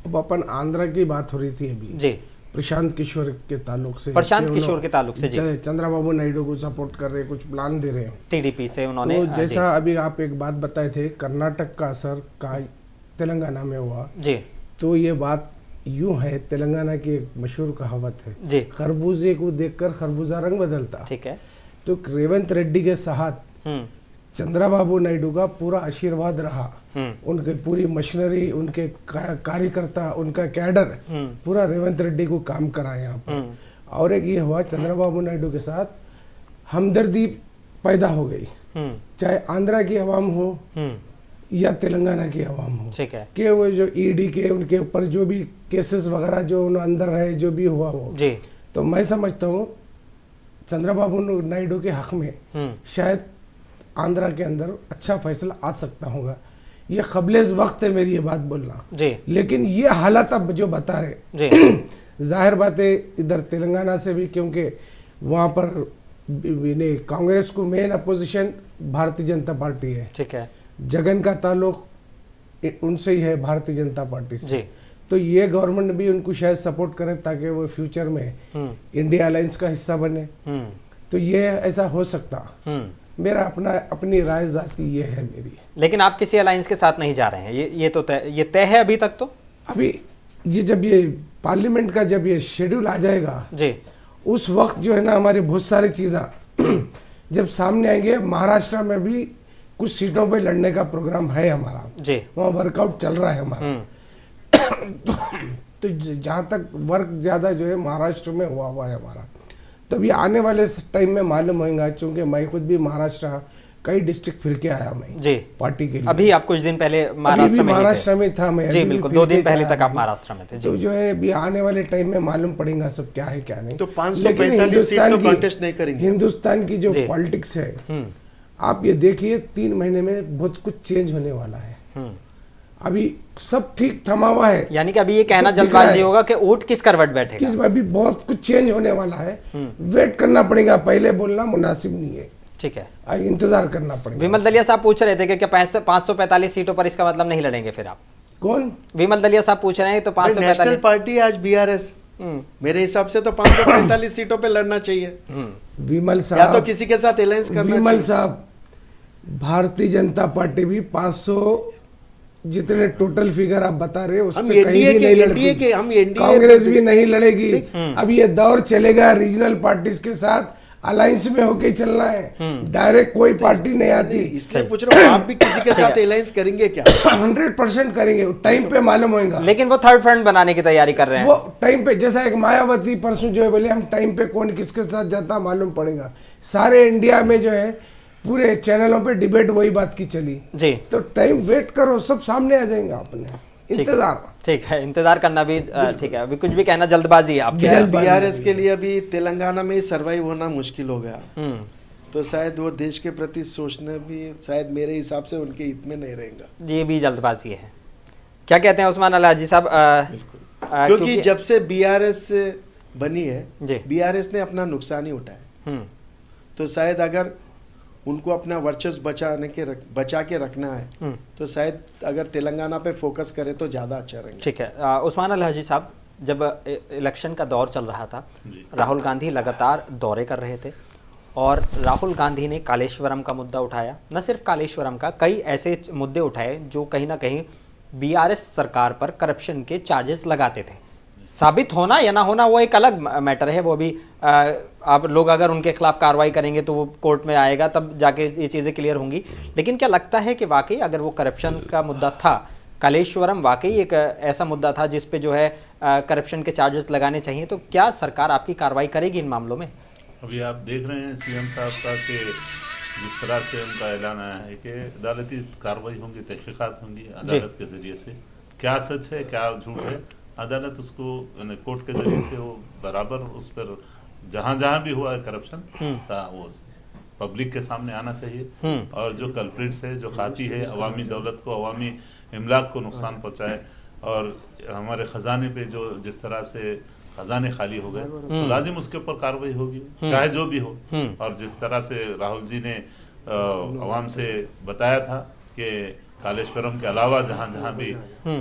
अब अपन आंध्र की बात हो रही थी अभी जी, प्रशांत किशोर के ताल्लुक से, प्रशांत किशोर के ताल्लुक से जी, चंद्रबाबू नायडू को सपोर्ट कर रहे, कुछ प्लान दे रहे हैं टीडीपी से उन्होंने। तो जैसा अभी आप एक बात बताए थे, कर्नाटक का असर का तेलंगाना में हुआ जी, तो ये बात यूं है, तेलंगाना की एक मशहूर कहावत है जी, खरबूजे को देखकर खरबूजा रंग बदलता। ठीक है। तो रेवंत रेड्डी के साथ चंद्रबाबू नायडू का पूरा आशीर्वाद रहा, उनके पूरी मशीनरी, उनके कार्यकर्ता, उनका कैडर पूरा रेवंत रेड्डी को काम करा यहाँ पर। और एक ये हुआ, चंद्रबाबू नायडू के साथ हमदर्दी पैदा हो गई, चाहे आंध्रा की आवाम हो या तेलंगाना की आवाम हो। ठीक है। कि वो जो ईडी के उनके ऊपर जो भी केसेस वगैरह जो उन अंदर रहे, जो भी हुआ वो जी, तो मैं समझता हूँ चंद्रबाबू नायडू के हक में शायद आंध्रा के अंदर अच्छा फैसला आ सकता होगा। ये क़ब्ले वक्त है मेरी ये बात बोलना जी, लेकिन ये हालात अब जो बता रहे जी, जाहिर बात है इधर तेलंगाना से भी, क्योंकि वहाँ पर कांग्रेस को main opposition Bharatiya Janata party है। ठीक है। जगन का ताल्लुक उनसे ही है, भारतीय जनता पार्टी से। जी, तो ये गवर्नमेंट भी उनको शायद सपोर्ट करे ताकि वो फ्यूचर में इंडिया अलायंस का हिस्सा बने। तो ये ऐसा हो सकता, मेरा अपनी राय जाती ये है मेरी। लेकिन आप किसी अलायंस के साथ नहीं जा रहे हैं, ये तो ये तय है अभी तक? तो अभी ये जब ये पार्लियामेंट का जब ये शेड्यूल आ जाएगा जी, उस वक्त जो है ना हमारी बहुत सारी चीज़ें जब सामने आएंगे। महाराष्ट्र में भी कुछ सीटों पे लड़ने का प्रोग्राम है हमारा जी, वहाँ वर्कआउट चल रहा है हमारा। तो जहाँ तक वर्क ज़्यादा जो है महाराष्ट्र में हुआ है हमारा, तब ये आने वाले टाइम में मालूम होगा, क्योंकि मैं खुद भी महाराष्ट्र कई डिस्ट्रिक्ट फिर के आया मैं जी पार्टी के लिए। अभी आप कुछ दिन पहले महाराष्ट्र में था मैं जी, बिल्कुल 2 दिन पहले तक आप महाराष्ट्र में थे जी। तो जो है अभी आने वाले टाइम में मालूम पड़ेगा सब क्या है क्या नहीं। तो 545 सीट तो कॉन्टेस्ट नहीं करेंगे। हिंदुस्तान की जो पॉलिटिक्स है, आप ये देखिए 3 महीने में बहुत कुछ चेंज होने वाला है। अभी सब ठीक थमा हुआ है, यानी कि अभी ये कहना जल्दबाजी होगा कि वोट किस करवट बैठेगा। अभी बहुत कुछ चेंज होने वाला है, वेट करना पड़ेगा, पहले बोलना मुनासिब नहीं है। ठीक है, इंतजार करना पड़ेगा। विमल दलिया साहब पूछ रहे थे कि क्या 545 सीटों पर इसका मतलब नहीं लड़ेंगे फिर आप? कौन? विमल दलिया साहब पूछ रहे हैं। तो 545 नेशनल पार्टी आज बीआरएस, मेरे हिसाब से तो 545 सीटों पे लड़ना चाहिए। विमल साहब या तो किसी के साथ अलायंस करना चाहिए। विमल साहब, भारतीय जनता पार्टी भी 500 जितने टोटल फिगर आप बता रहे हो उस पे कहीं भी नहीं लड़ेगी। कांग्रेस भी नहीं लड़ेगी। अब ये दौर चलेगा रीजनल पार्टीज के साथ अलायंस में होके चलना है, डायरेक्ट कोई पार्टी नहीं आती। इसलिए पूछ रहा हूँ, आप भी किसी के साथ अलायंस करेंगे क्या? 100% करेंगे, टाइम पे मालूम होगा। लेकिन वो थर्ड फ्रंट बनाने की तैयारी कर रहे हैं। वो टाइम पे, जैसा एक मायावती परसों जो है बोले हम टाइम पे कौन किसके साथ जाता मालूम पड़ेगा। सारे इंडिया में जो है पूरे चैनलों पे डिबेट वही बात की चली जी। तो टाइम वेट करो, सब सामने आ जाएंगे अपने। इंतजार, ठीक है, इंतजार करना भी ठीक है। अभी कुछ भी कहना जल्दबाजी है आपकी। बीआरएस के लिए अभी तेलंगाना में ही सर्वाइव होना मुश्किल हो गया, तो शायद वो देश के प्रति सोचना भी शायद मेरे हिसाब से उनके हित में नहीं रहेगा। ये भी जल्दबाजी है। क्या कहते हैं उस्मान अली हाजी साहब? क्योंकि जब से बीआरएस बनी है, बीआरएस ने अपना नुकसान ही उठाया। तो शायद अगर उनको अपना वर्चस्व बचा के रखना है तो शायद अगर तेलंगाना पे फोकस करे तो ज़्यादा अच्छा रहेगा। ठीक है। उस्मान अली हाजी साहब, जब इलेक्शन का दौर चल रहा था, राहुल गांधी लगातार दौरे कर रहे थे और राहुल गांधी ने कालेश्वरम का मुद्दा उठाया। न सिर्फ कालेश्वरम का, कई ऐसे मुद्दे उठाए जो कहीं ना कहीं बीआरएस सरकार पर करप्शन के चार्जेस लगाते थे। साबित होना या ना होना वो एक अलग मैटर है, वो भी आप लोग अगर उनके खिलाफ कार्रवाई करेंगे तो वो कोर्ट में आएगा, तब जाके ये चीज़ें क्लियर होंगी। लेकिन क्या लगता है कि वाकई अगर वो करप्शन का मुद्दा था कालेश्वरम वाकई एक ऐसा मुद्दा था जिस पे जो है करप्शन के चार्जेस लगाने चाहिए, तो क्या सरकार आपकी कार्रवाई करेगी इन मामलों में? अभी आप देख रहे हैं सीएम साहब का कि जिस तरह से उनका ऐलान आया है कि अदालती कार्रवाई होंगी, तहकीकात होंगी अदालत के जरिए से, क्या सच है क्या झूठ है, अदालत उसको कोर्ट के जरिए से वो बराबर उस पर जहाँ जहाँ भी हुआ है करप्शन का वो पब्लिक के सामने आना चाहिए, और जो कल्प्रिट्स है, जो खाती है अवामी दौलत को, अवामी इमलाक को नुकसान पहुँचाए और हमारे ख़जाने पे जो जिस तरह से खजाने खाली हो गए, तो लाजिम उसके ऊपर कार्रवाई होगी, चाहे जो भी हो। और जिस तरह से राहुल जी ने अवाम से बताया था कि कालेश्वरम के अलावा जहाँ जहाँ भी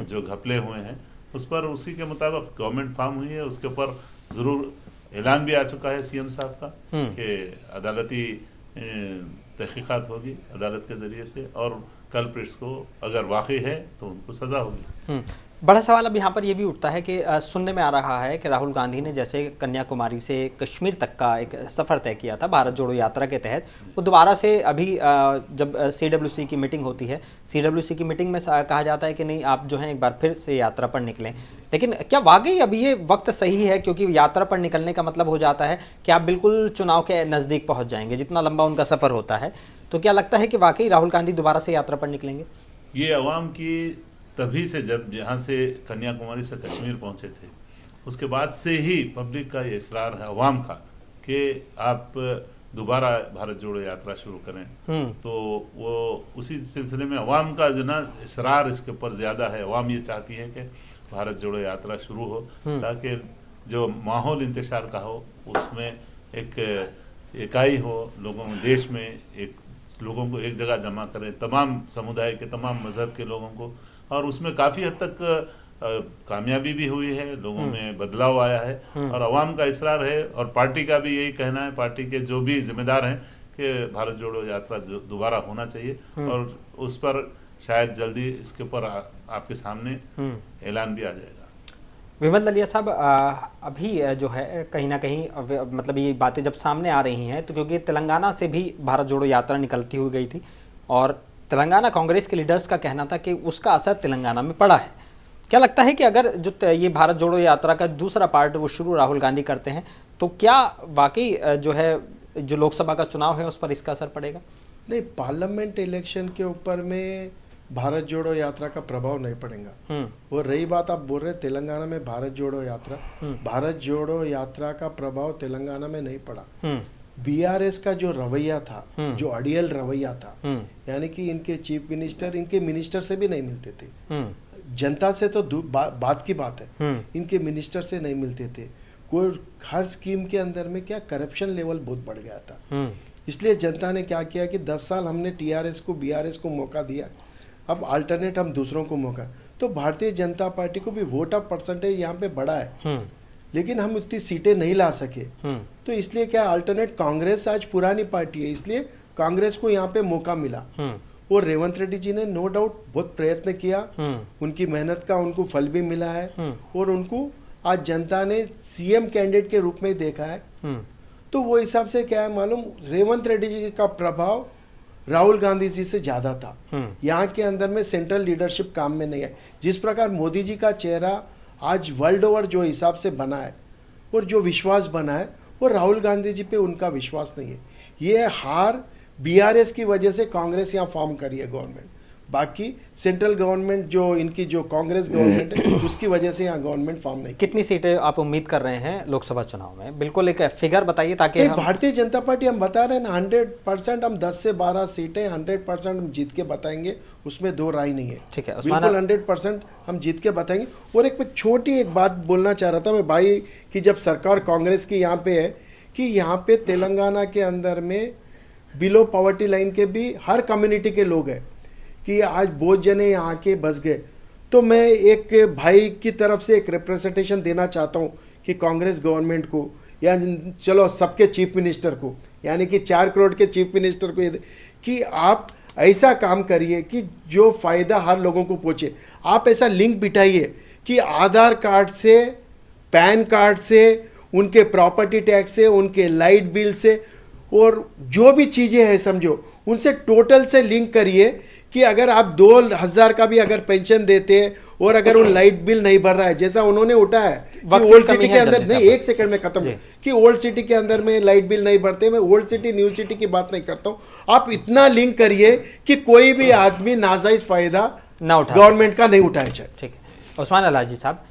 जो घपले हुए हैं उस पर उसी के मुताबिक गवर्नमेंट फॉर्म हुई है, उसके ऊपर जरूर ऐलान भी आ चुका है सीएम साहब का कि अदालती तहकीकात होगी अदालत के जरिए से, और कल्प्रिट्स को अगर वाकई है तो उनको सजा होगी। बड़ा सवाल अब यहाँ पर यह भी उठता है कि सुनने में आ रहा है कि राहुल गांधी ने जैसे कन्याकुमारी से कश्मीर तक का एक सफ़र तय किया था भारत जोड़ो यात्रा के तहत, वो दोबारा से अभी जब CWC की मीटिंग होती है, CWC की मीटिंग में कहा जाता है कि नहीं आप जो है एक बार फिर से यात्रा पर निकलें। लेकिन क्या वाकई अभी ये वक्त सही है? क्योंकि यात्रा पर निकलने का मतलब हो जाता है कि आप बिल्कुल चुनाव के नज़दीक पहुँच जाएंगे, जितना लंबा उनका सफ़र होता है। तो क्या लगता है कि वाकई राहुल गांधी दोबारा से यात्रा पर निकलेंगे? ये अवाम की तभी से जब यहाँ से कन्याकुमारी से कश्मीर पहुँचे थे उसके बाद से ही पब्लिक का ये इसरार है अवाम का कि आप दोबारा भारत जोड़ो यात्रा शुरू करें। तो वो उसी सिलसिले में अवाम का जो ना इसरार इसके ऊपर ज़्यादा है। अवाम ये चाहती है कि भारत जोड़ो यात्रा शुरू हो ताकि जो माहौल इंतशार का हो उसमें एक इकाई हो, लोगों में देश में एक लोगों को एक जगह जमा करें, तमाम समुदाय के तमाम मज़हब के लोगों को, और उसमें काफ़ी हद तक कामयाबी भी हुई है, लोगों में बदलाव आया है और अवाम का इसरार है और पार्टी का भी यही कहना है, पार्टी के जो भी जिम्मेदार हैं कि भारत जोड़ो यात्रा दोबारा होना चाहिए और उस पर शायद जल्दी इसके ऊपर आपके सामने ऐलान भी आ जाएगा। विमल दलिया साहब, अभी जो है कहीं ना कहीं मतलब ये बातें जब सामने आ रही हैं तो क्योंकि तेलंगाना से भी भारत जोड़ो यात्रा निकलती हुई गई थी और तेलंगाना कांग्रेस के लीडर्स का कहना था कि उसका असर तेलंगाना में पड़ा है। क्या लगता है कि अगर जो ये भारत जोड़ो यात्रा का दूसरा पार्ट वो शुरू राहुल गांधी करते हैं तो क्या वाकई जो है जो लोकसभा का चुनाव है उस पर इसका असर पड़ेगा? नहीं, पार्लियामेंट इलेक्शन के ऊपर में भारत जोड़ो यात्रा का प्रभाव नहीं पड़ेगा। वो रही बात आप बोल रहे तेलंगाना में भारत जोड़ो यात्रा, भारत जोड़ो यात्रा का प्रभाव तेलंगाना में नहीं पड़ा। बीआरएस का जो रवैया था, जो अड़ियल रवैया था, यानी कि इनके चीफ मिनिस्टर इनके मिनिस्टर से भी नहीं मिलते थे, जनता से तो बात की बात है, इनके मिनिस्टर से नहीं मिलते थे। कोई हर स्कीम के अंदर में क्या करप्शन लेवल बहुत बढ़ गया था। इसलिए जनता ने क्या किया कि 10 साल हमने टीआरएस को बीआरएस को मौका दिया, अब अल्टरनेट हम दूसरों को मौका। तो भारतीय जनता पार्टी को भी वोट ऑफ परसेंटेज यहाँ पे बढ़ा है, लेकिन हम उतनी सीटें नहीं ला सके। तो इसलिए क्या अल्टरनेट कांग्रेस आज पुरानी पार्टी है, इसलिए कांग्रेस को यहाँ पे मौका मिला। और रेवंत रेड्डी जी ने नो डाउट बहुत प्रयत्न किया, उनकी मेहनत का उनको फल भी मिला है और उनको आज जनता ने सीएम कैंडिडेट के रूप में देखा है। तो वो हिसाब से क्या है मालूम, रेवंत रेड्डी जी का प्रभाव राहुल गांधी जी से ज्यादा था। यहाँ के अंदर में सेंट्रल लीडरशिप काम में नहीं है। जिस प्रकार मोदी जी का चेहरा आज वर्ल्ड ओवर जो हिसाब से बना है और जो विश्वास बना है वो राहुल गांधी जी पे उनका विश्वास नहीं है। ये हार बीआरएस की वजह से कांग्रेस यहाँ फॉर्म करी है गवर्नमेंट, बाकी सेंट्रल गवर्नमेंट जो इनकी जो कांग्रेस गवर्नमेंट है उसकी वजह से यहाँ गवर्नमेंट फॉर्म नहीं। कितनी सीटें आप उम्मीद कर रहे हैं लोकसभा चुनाव में? बिल्कुल एक फिगर बताइए ताकि भारतीय जनता पार्टी हम बता रहे हैं ना 100% हम 10 से 12 सीटें 100% हम जीत के बताएंगे, उसमें दो राय नहीं है। ठीक है, बिल्कुल 100% हम जीत के बताएंगे। और एक छोटी एक बात बोलना चाह रहा था मैं भाई कि जब सरकार कांग्रेस की यहाँ पे है कि यहाँ पे तेलंगाना के अंदर में बिलो पॉवर्टी लाइन के भी हर कम्युनिटी के लोग हैं कि आज बहुत जने यहाँ के बस गए। तो मैं एक भाई की तरफ से एक रिप्रेजेंटेशन देना चाहता हूँ कि कांग्रेस गवर्नमेंट को या चलो सबके चीफ मिनिस्टर को, यानी कि 4 करोड़ के चीफ मिनिस्टर को कि आप ऐसा काम करिए कि जो फ़ायदा हर लोगों को पहुँचे। आप ऐसा लिंक बिठाइए कि आधार कार्ड से, पैन कार्ड से, उनके प्रॉपर्टी टैक्स से, उनके लाइट बिल से और जो भी चीज़ें हैं समझो उनसे टोटल से लिंक करिए कि अगर आप 2000 का भी अगर पेंशन देते हैं और अगर वो लाइट बिल नहीं भर रहा है, जैसा उन्होंने उठाया कि वक्त की ओल्ड कमी सिटी है के अंदर जल्दी नहीं, से एक सेकंड में खत्म जी। कि ओल्ड सिटी के अंदर में लाइट बिल नहीं भरते। मैं ओल्ड सिटी न्यू सिटी की बात नहीं करता हूं। आप इतना लिंक करिए कि कोई भी आदमी नाजायज फायदा ना उठा गवर्नमेंट का नहीं उठाए जाए। ठीक है उस्मान अलाजी साहब,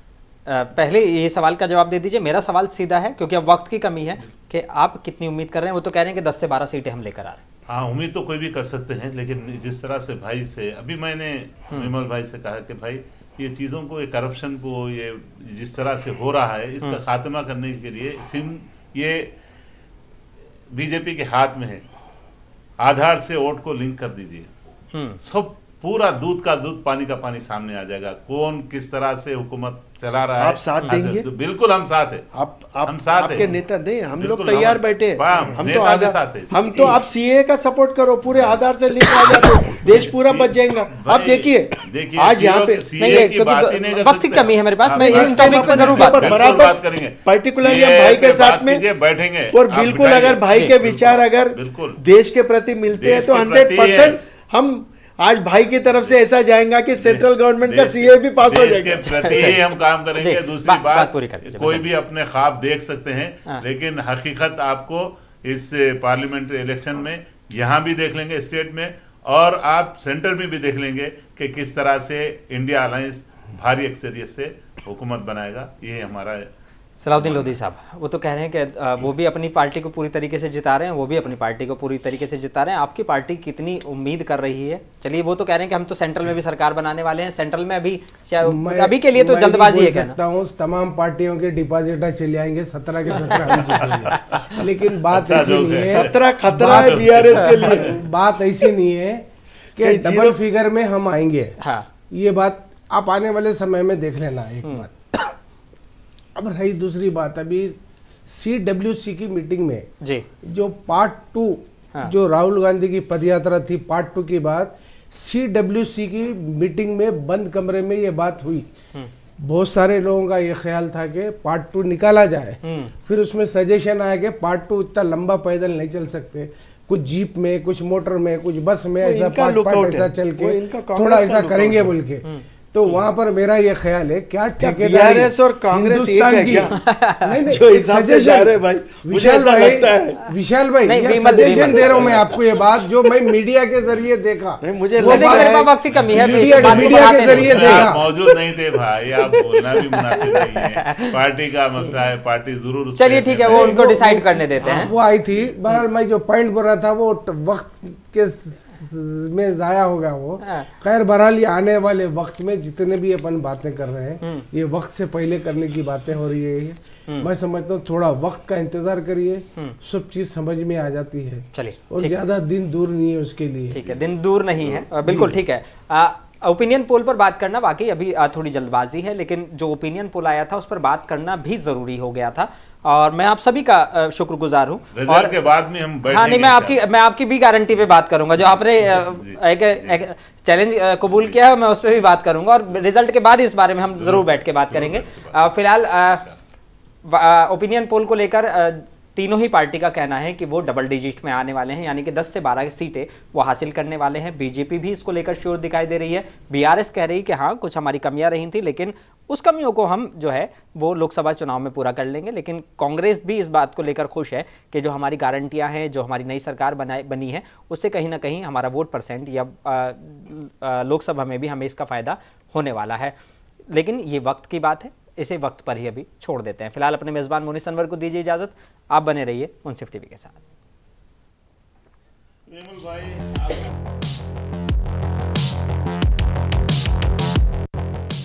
पहले ये सवाल का जवाब दे दीजिए। मेरा सवाल सीधा है क्योंकि अब वक्त की कमी है कि आप कितनी उम्मीद कर रहे हैं। वो तो कह रहे हैं कि 10 से 12 सीटें हम लेकर आ रहे हैं। हाँ, उम्मीद तो कोई भी कर सकते हैं, लेकिन जिस तरह से भाई से अभी मैंने विमल भाई से कहा कि भाई ये चीज़ों को, ये करप्शन को, ये जिस तरह से हो रहा है इसका खात्मा करने के लिए ये बीजेपी के हाथ में है। आधार से वोट को लिंक कर दीजिए, सब पूरा दूध का दूध पानी का पानी सामने आ जाएगा। कौन किस तरह से हुकूमत चला रहा है, आप साथ देंगे? तो बिल्कुल हम साथ हैं। हम साथ आपके हैं। नेता नहीं, हम बिल्कुल लोग तैयार हम- बैठे वाह, हम तो नेता भी साथ हैं। हम तो आप सीए का सपोर्ट करो, पूरे आधार से लिंक आ जाते, देश पूरा बच जाएगा। आप देखिए आज यहाँ पे नहीं, ये क्योंकि वक्त की कमी है मेरे पास, मैं इन टॉपिक पे जरूर बात करूंगा। बात करेंगे, पर्टिकुलरली हम भाई के साथ में बैठेंगे और बिल्कुल अगर भाई के विचार अगर बिल्कुल देश के प्रति मिलते हैं देश तो के 100% हम आज भाई की तरफ से ऐसा जाएगा कि सेंट्रल गवर्नमेंट का सीए भी पास हो देश जाएगा। के प्रति ही हम काम करेंगे। जी, दूसरी बात पूरी कर दीजिए, कोई बताइए। भी अपने ख्वाब देख सकते हैं, हाँ। लेकिन हकीकत आपको इस पार्लियामेंट्री इलेक्शन में यहाँ भी देख लेंगे स्टेट में, और आप सेंटर में भी देख लेंगे कि किस तरह से इंडिया अलायंस भारी अक्सरियत से हुकूमत बनाएगा। ये हमारा सलाउद्दीन लोधी साहब, वो तो कह रहे हैं कि वो भी अपनी पार्टी को पूरी तरीके से जिता रहे हैं, वो भी अपनी पार्टी को पूरी तरीके से जिता रहे हैं। आपकी पार्टी कितनी उम्मीद कर रही है? चलिए, वो तो कह रहे हैं कि हम तो सेंट्रल में भी सरकार बनाने वाले हैं। सेंट्रल में अभी अभी के लिए तो जल्दबाजी है कहना। हूँ तमाम पार्टियों के डिपॉजिटर चले आएंगे, 17 के 17 हम जीतेंगे। लेकिन बात अच्छा ऐसी नहीं है, 17 खतरा है बीआरएस के लिए। बात ऐसी नहीं है कि डबल फिगर में हम आएंगे। हाँ, ये बात आप आने वाले समय में देख लेना। एक बात अब रही, दूसरी बात, अभी CWC की मीटिंग में जी, जो पार्ट 2 हाँ। जो राहुल गांधी की पदयात्रा थी, पार्ट 2 की बात CWC की मीटिंग में बंद कमरे में ये बात हुई। बहुत सारे लोगों का ये ख्याल था कि पार्ट 2 निकाला जाए। फिर उसमें सजेशन आया कि पार्ट 2 इतना लंबा पैदल नहीं चल सकते, कुछ जीप में, कुछ मोटर में, कुछ बस में, ऐसा इनका पार्ट लुकआउट ऐसा है। चल वो के इनका कांग्रेस थोड़ा का ऐसा लुकआउट करेंगे है। बोल के। तो वहां पर मेरा ये ख्याल है, क्या ठेकेदारी बीआरएस और कांग्रेस एक है क्या? नहीं नहीं, जो हिसाब से जा रहे हैं भाई, मुझे विशाल ऐसा भाई, लगता है। विशाल भाई, नहीं, ये विमल सजेशन दे रहा हूँ मैं आपको, ये बात जो मैं मीडिया के जरिए देखा। नहीं, मुझे वो लगा बात- है- वक्त की कमी है, मीडिया इस बात को मीडिया बढ़ाते के नहीं। जरिए उसमें आप देखा। मौजूद नहीं थे भाई, आप बोलना भी मुनासिब नहीं है। पार्टी का मसला है, पार्टी जरूर उस चलिए, पे ठीक है, वो उनको डिसाइड करने देते हैं। वो आई थी। बहरहाल मैं जो पॉइंट बोल रहा था वो वक्त के में जाया होगा वो। हाँ। खैर, बहरहाल ये आने वाले वक्त में जितने भी अपन बातें कर रहे हैं, ये वक्त से पहले करने की बातें हो रही है। मैं समझता हूँ थोड़ा वक्त का इंतजार करिए, सब चीज समझ में आ जाती है। चलिए, और ठीक- ज्यादा दिन दूर नहीं है उसके लिए। ठीक है, दिन दूर नहीं है, बिल्कुल ठीक है। ओपिनियन पोल पर बात करना वाकई अभी थोड़ी जल्दबाजी है, लेकिन जो ओपिनियन पोल आया था उस पर बात करना भी जरूरी हो गया था, और मैं आप सभी का शुक्रगुजार हूँ। रिजल्ट के बाद में हम हाँ, नहीं, मैं आपकी भी गारंटी पे बात करूंगा। जो आपने एक चैलेंज कबूल किया है, मैं उस पर भी बात करूंगा, और रिजल्ट के बाद इस बारे में हम जरूर बैठ के बात करेंगे। फिलहाल ओपिनियन पोल को लेकर तीनों ही पार्टी का कहना है कि वो डबल डिजिट में आने वाले हैं, यानी कि 10 से 12 सीटें वो हासिल करने वाले हैं। बीजेपी भी इसको लेकर श्योर दिखाई दे रही है। बीआरएस कह रही कि हाँ, कुछ हमारी कमियां रही थी, लेकिन उस कमियों को हम जो है वो लोकसभा चुनाव में पूरा कर लेंगे। लेकिन कांग्रेस भी इस बात को लेकर खुश है कि जो हमारी गारंटियां हैं, जो हमारी नई सरकार बनी है, उससे कहीं ना कहीं हमारा वोट परसेंट या लोकसभा में भी हमें इसका फ़ायदा होने वाला है। लेकिन ये वक्त की बात है, इसे वक्त पर ही अभी छोड़ देते हैं। फिलहाल अपने मेज़बान मोनिस अनवर को दीजिए इजाज़त। आप बने रहिए मुंसिफ टीवी के साथ। विमल भाई,